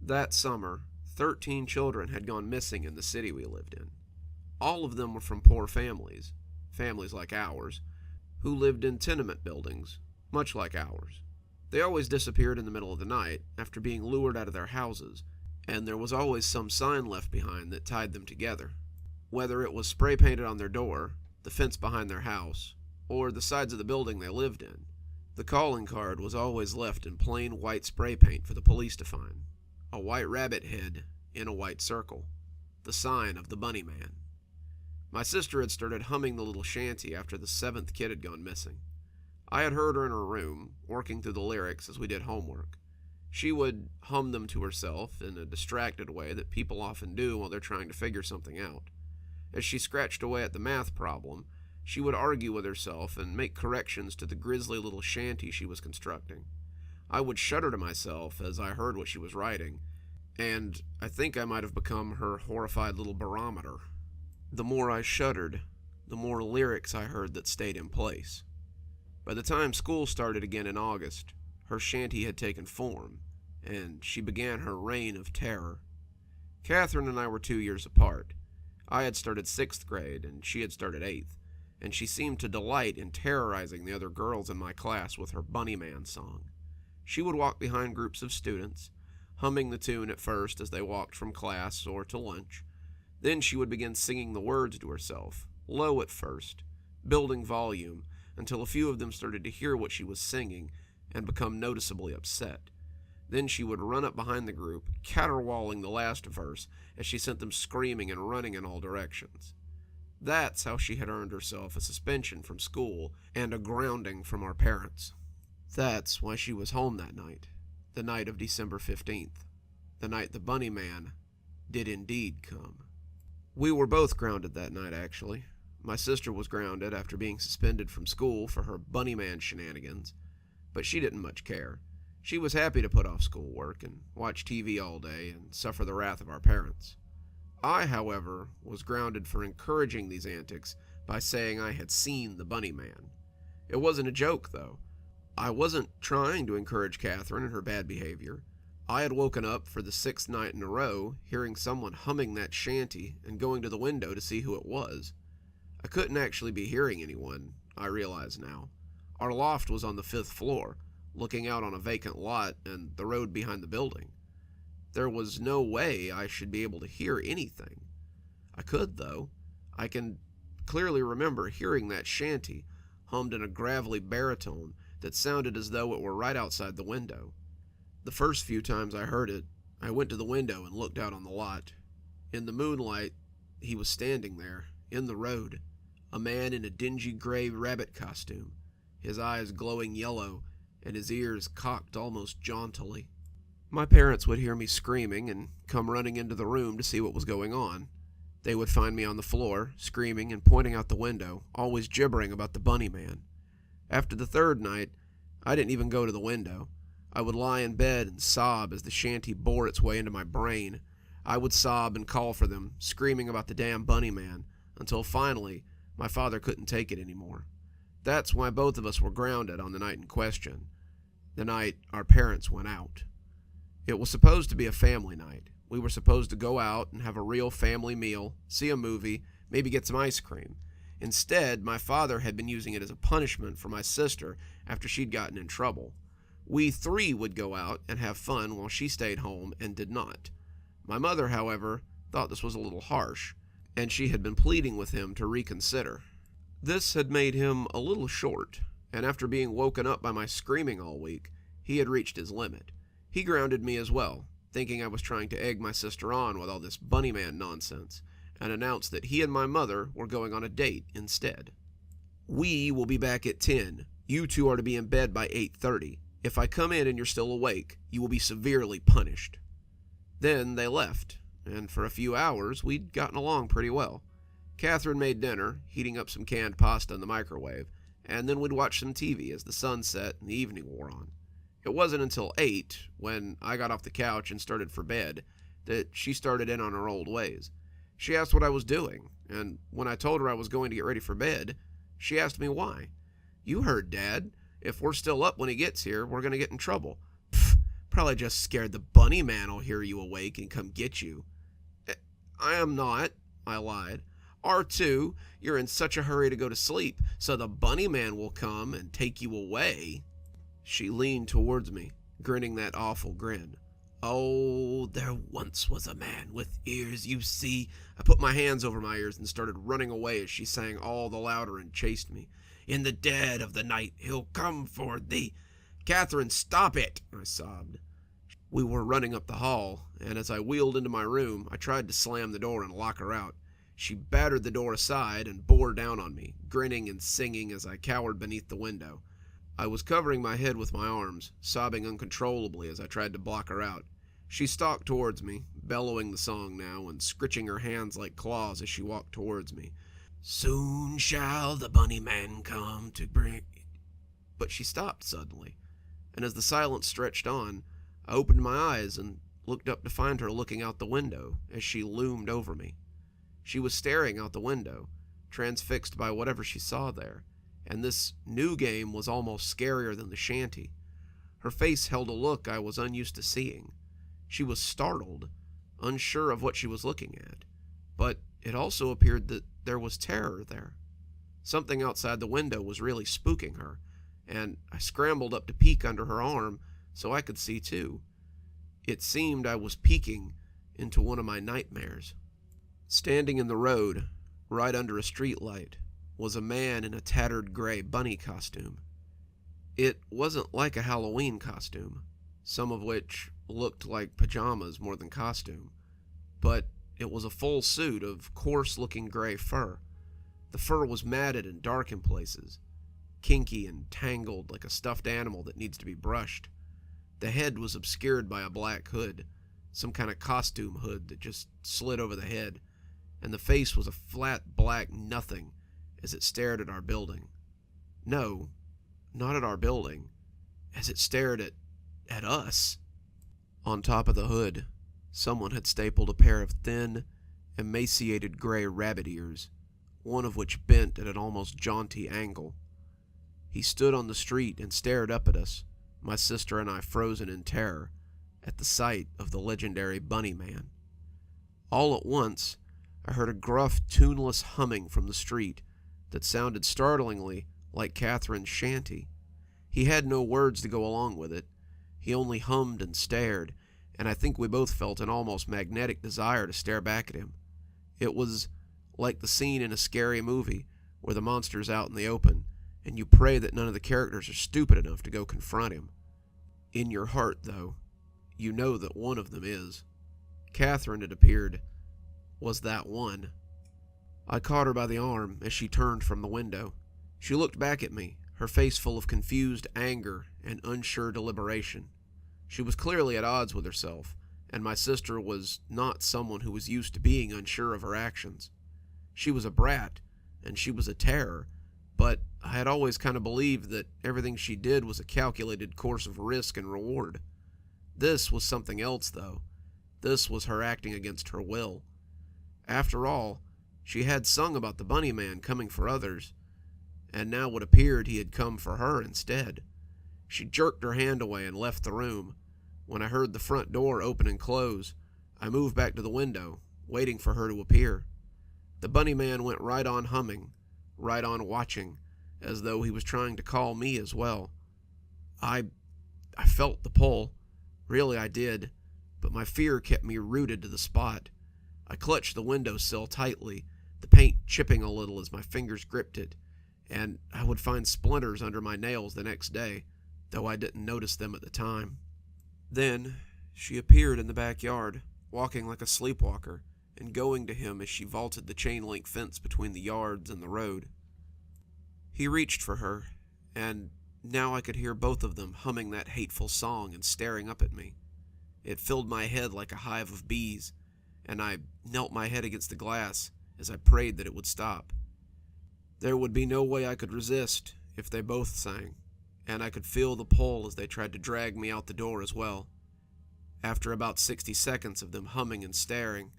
That summer, 13 children had gone missing in the city we lived in. All of them were from poor families like ours, who lived in tenement buildings, much like ours. They always disappeared in the middle of the night after being lured out of their houses, and there was always some sign left behind that tied them together. Whether it was spray painted on their door, the fence behind their house, or the sides of the building they lived in, the calling card was always left in plain white spray paint for the police to find. A white rabbit head in a white circle, the sign of the bunny man. My sister had started humming the little shanty after the 7th kid had gone missing. I had heard her in her room, working through the lyrics as we did homework. She would hum them to herself in a distracted way that people often do while they're trying to figure something out. As she scratched away at the math problem, she would argue with herself and make corrections to the grisly little shanty she was constructing. I would shudder to myself as I heard what she was writing, and I think I might have become her horrified little barometer. The more I shuddered, the more lyrics I heard that stayed in place. By the time school started again in August, her shanty had taken form, and she began her reign of terror. Catherine and I were 2 years apart. I had started 6th grade, and she had started 8th, and she seemed to delight in terrorizing the other girls in my class with her bunny man song. She would walk behind groups of students, humming the tune at first as they walked from class or to lunch. Then she would begin singing the words to herself, low at first, building volume, until a few of them started to hear what she was singing and become noticeably upset. Then she would run up behind the group, caterwauling the last verse as she sent them screaming and running in all directions. That's how she had earned herself a suspension from school and a grounding from our parents. That's why she was home that night, the night of December 15th, the night the bunny man did indeed come. We were both grounded that night, actually. My sister was grounded after being suspended from school for her bunny man shenanigans, but she didn't much care. She was happy to put off schoolwork and watch TV all day and suffer the wrath of our parents. I, however, was grounded for encouraging these antics by saying I had seen the bunny man. It wasn't a joke, though. I wasn't trying to encourage Catherine in her bad behavior. I had woken up for the 6th night in a row, hearing someone humming that shanty and going to the window to see who it was. I couldn't actually be hearing anyone, I realize now. Our loft was on the 5th floor, looking out on a vacant lot and the road behind the building. There was no way I should be able to hear anything. I could, though. I can clearly remember hearing that shanty, hummed in a gravelly baritone that sounded as though it were right outside the window. The first few times I heard it, I went to the window and looked out on the lot. In the moonlight, he was standing there, in the road, a man in a dingy gray rabbit costume, his eyes glowing yellow and his ears cocked almost jauntily. My parents would hear me screaming and come running into the room to see what was going on. They would find me on the floor, screaming and pointing out the window, always gibbering about the bunny man. After the 3rd night, I didn't even go to the window. I would lie in bed and sob as the shanty bore its way into my brain. I would sob and call for them, screaming about the damn bunny man, until finally, my father couldn't take it anymore. That's why both of us were grounded on the night in question, the night our parents went out. It was supposed to be a family night. We were supposed to go out and have a real family meal, see a movie, maybe get some ice cream. Instead, my father had been using it as a punishment for my sister after she'd gotten in trouble. We 3 would go out and have fun while she stayed home and did not. My mother, however, thought this was a little harsh, and she had been pleading with him to reconsider. This had made him a little short, and after being woken up by my screaming all week, he had reached his limit. He grounded me as well, thinking I was trying to egg my sister on with all this bunny man nonsense, and announced that he and my mother were going on a date instead. "We will be back at 10. You 2 are to be in bed by 8:30. If I come in and you're still awake, you will be severely punished." Then they left, and for a few hours we'd gotten along pretty well. Catherine made dinner, heating up some canned pasta in the microwave, and then we'd watch some TV as the sun set and the evening wore on. It wasn't until 8, when I got off the couch and started for bed, that she started in on her old ways. She asked what I was doing, and when I told her I was going to get ready for bed, she asked me why. "You heard, Dad. If we're still up when he gets here, we're going to get in trouble." "Pfft, probably just scared the bunny man will hear you awake and come get you." "I am not," I lied. "R2, you're in such a hurry to go to sleep, so the bunny man will come and take you away." She leaned towards me, grinning that awful grin. "Oh, there once was a man with ears, you see." I put my hands over my ears and started running away as she sang all the louder and chased me. "In the dead of the night, he'll come for thee." "Catherine, stop it," I sobbed. We were running up the hall, and as I wheeled into my room, I tried to slam the door and lock her out. She battered the door aside and bore down on me, grinning and singing as I cowered beneath the window. I was covering my head with my arms, sobbing uncontrollably as I tried to block her out. She stalked towards me, bellowing the song now and scritching her hands like claws as she walked towards me. "Soon shall the bunny man come to bring..." But she stopped suddenly, and as the silence stretched on, I opened my eyes and looked up to find her looking out the window as she loomed over me. She was staring out the window, transfixed by whatever she saw there, and this new game was almost scarier than the shanty. Her face held a look I was unused to seeing. She was startled, unsure of what she was looking at, but it also appeared that there was terror there. Something outside the window was really spooking her, and I scrambled up to peek under her arm so I could see too. It seemed I was peeking into one of my nightmares. Standing in the road, right under a streetlight, was a man in a tattered gray bunny costume. It wasn't like a Halloween costume, some of which looked like pajamas more than costume, but it was a full suit of coarse-looking gray fur. The fur was matted and dark in places, kinky and tangled like a stuffed animal that needs to be brushed. The head was obscured by a black hood, some kind of costume hood that just slid over the head, and the face was a flat black nothing as it stared at our building. No, not at our building, as it stared at us. On top of the hood, someone had stapled a pair of thin, emaciated gray rabbit ears, one of which bent at an almost jaunty angle. He stood on the street and stared up at us, my sister and I frozen in terror, at the sight of the legendary Bunny Man. All at once, I heard a gruff, tuneless humming from the street, that sounded startlingly like Catherine's shanty. He had no words to go along with it. He only hummed and stared, and I think we both felt an almost magnetic desire to stare back at him. It was like the scene in a scary movie where the monster's out in the open, and you pray that none of the characters are stupid enough to go confront him. In your heart, though, you know that one of them is. Catherine, it appeared, was that one. I caught her by the arm as she turned from the window. She looked back at me, her face full of confused anger and unsure deliberation. She was clearly at odds with herself, and my sister was not someone who was used to being unsure of her actions. She was a brat, and she was a terror, but I had always kind of believed that everything she did was a calculated course of risk and reward. This was something else, though. This was her acting against her will. After all, she had sung about the bunny man coming for others, and now it appeared he had come for her instead. She jerked her hand away and left the room. When I heard the front door open and close, I moved back to the window, waiting for her to appear. The bunny man went right on humming, right on watching, as though he was trying to call me as well. I felt the pull. Really, I did, but my fear kept me rooted to the spot. I clutched the windowsill tightly, the paint chipping a little as my fingers gripped it, and I would find splinters under my nails the next day, though I didn't notice them at the time. Then she appeared in the backyard, walking like a sleepwalker, and going to him as she vaulted the chain-link fence between the yards and the road. He reached for her, and now I could hear both of them humming that hateful song and staring up at me. It filled my head like a hive of bees, and I knelt my head against the glass as I prayed that it would stop. There would be no way I could resist if they both sang, and I could feel the pull as they tried to drag me out the door as well. After about 60 seconds of them humming and staring,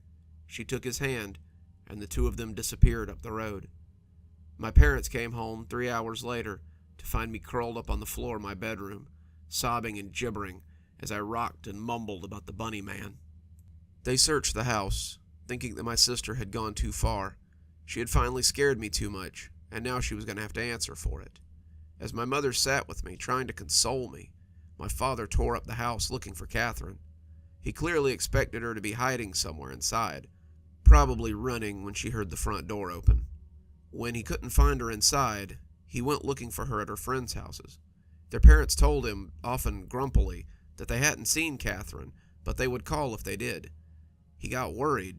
she took his hand, and the two of them disappeared up the road. My parents came home 3 hours later to find me curled up on the floor of my bedroom, sobbing and gibbering as I rocked and mumbled about the bunny man. They searched the house, thinking that my sister had gone too far. She had finally scared me too much, and now she was going to have to answer for it. As my mother sat with me, trying to console me, my father tore up the house looking for Catherine. He clearly expected her to be hiding somewhere inside, probably running when she heard the front door open. When he couldn't find her inside, he went looking for her at her friends' houses. Their parents told him, often grumpily, that they hadn't seen Catherine, but they would call if they did. He got worried,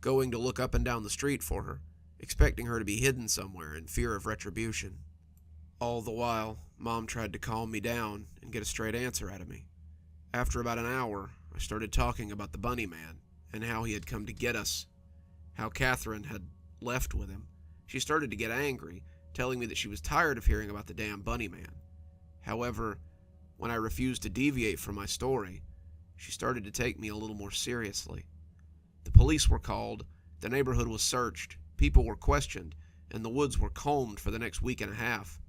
going to look up and down the street for her, expecting her to be hidden somewhere in fear of retribution. All the while, Mom tried to calm me down and get a straight answer out of me. After about an hour, I started talking about the bunny man and how he had come to get us, how Catherine had left with him. She started to get angry, telling me that she was tired of hearing about the damn bunny man. However, when I refused to deviate from my story, she started to take me a little more seriously. The police were called, the neighborhood was searched, people were questioned, and the woods were combed for the next week and a half.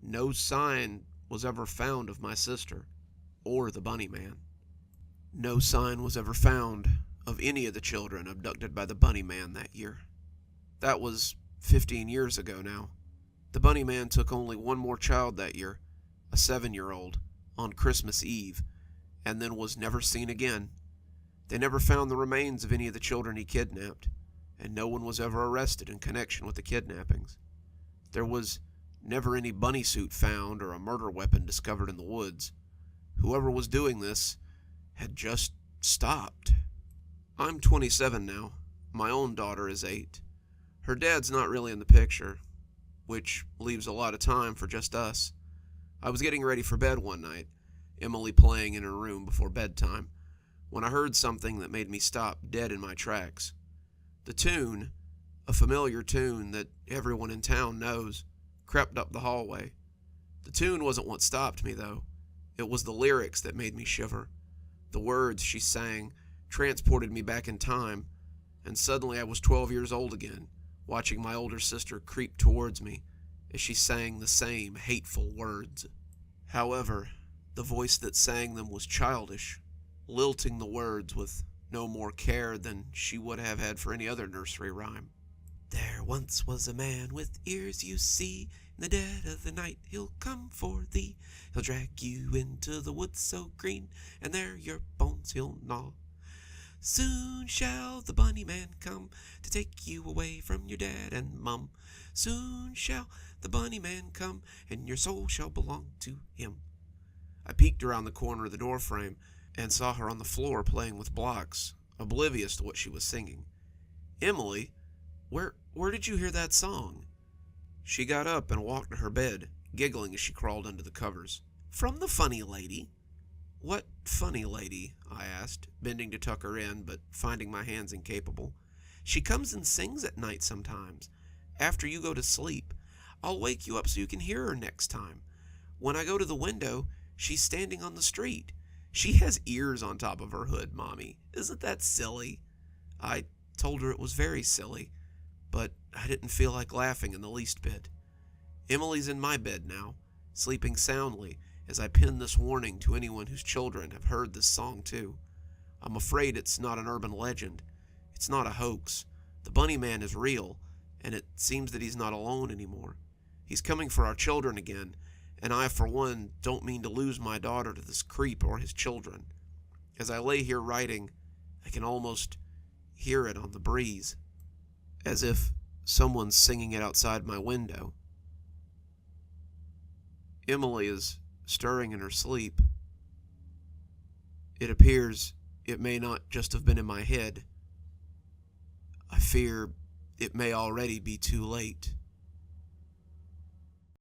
No sign was ever found of my sister, or the bunny man. No sign was ever found of any of the children abducted by the bunny man that year. That was 15 years ago now. The bunny man took only one more child that year, a 7-year-old, on Christmas Eve, and then was never seen again. They never found the remains of any of the children he kidnapped, and no one was ever arrested in connection with the kidnappings. There was never any bunny suit found or a murder weapon discovered in the woods. Whoever was doing this had just stopped. I'm 27 now. My own daughter is 8. Her dad's not really in the picture, which leaves a lot of time for just us. I was getting ready for bed one night, Emily playing in her room before bedtime, when I heard something that made me stop dead in my tracks. The tune, a familiar tune that everyone in town knows, crept up the hallway. The tune wasn't what stopped me, though. It was the lyrics that made me shiver. The words she sang transported me back in time, and suddenly I was 12 years old again, watching my older sister creep towards me as she sang the same hateful words. However, the voice that sang them was childish, lilting the words with no more care than she would have had for any other nursery rhyme. There once was a man with ears, you see. In the dead of the night he'll come for thee. He'll drag you into the woods so green, and there your bones he'll gnaw. Soon shall the bunny man come to take you away from your dad and mum. Soon shall the bunny man come, and your soul shall belong to him. I peeked around the corner of the doorframe and saw her on the floor playing with blocks, oblivious to what she was singing. Emily, where did you hear that song? She got up and walked to her bed, giggling as she crawled under the covers. From the funny lady. What funny lady? I asked, bending to tuck her in, but finding my hands incapable. She comes and sings at night sometimes, after you go to sleep. I'll wake you up so you can hear her next time. When I go to the window, she's standing on the street. She has ears on top of her hood, Mommy. Isn't that silly? I told her it was very silly, but I didn't feel like laughing in the least bit. Emily's in my bed now, sleeping soundly, as I pin this warning to anyone whose children have heard this song too. I'm afraid it's not an urban legend. It's not a hoax. The Bunny Man is real, and it seems that he's not alone anymore. He's coming for our children again, and I, for one, don't mean to lose my daughter to this creep or his children. As I lay here writing, I can almost hear it on the breeze, as if someone's singing it outside my window. Emily is stirring in her sleep. It appears it may not just have been in my head. I fear it may already be too late.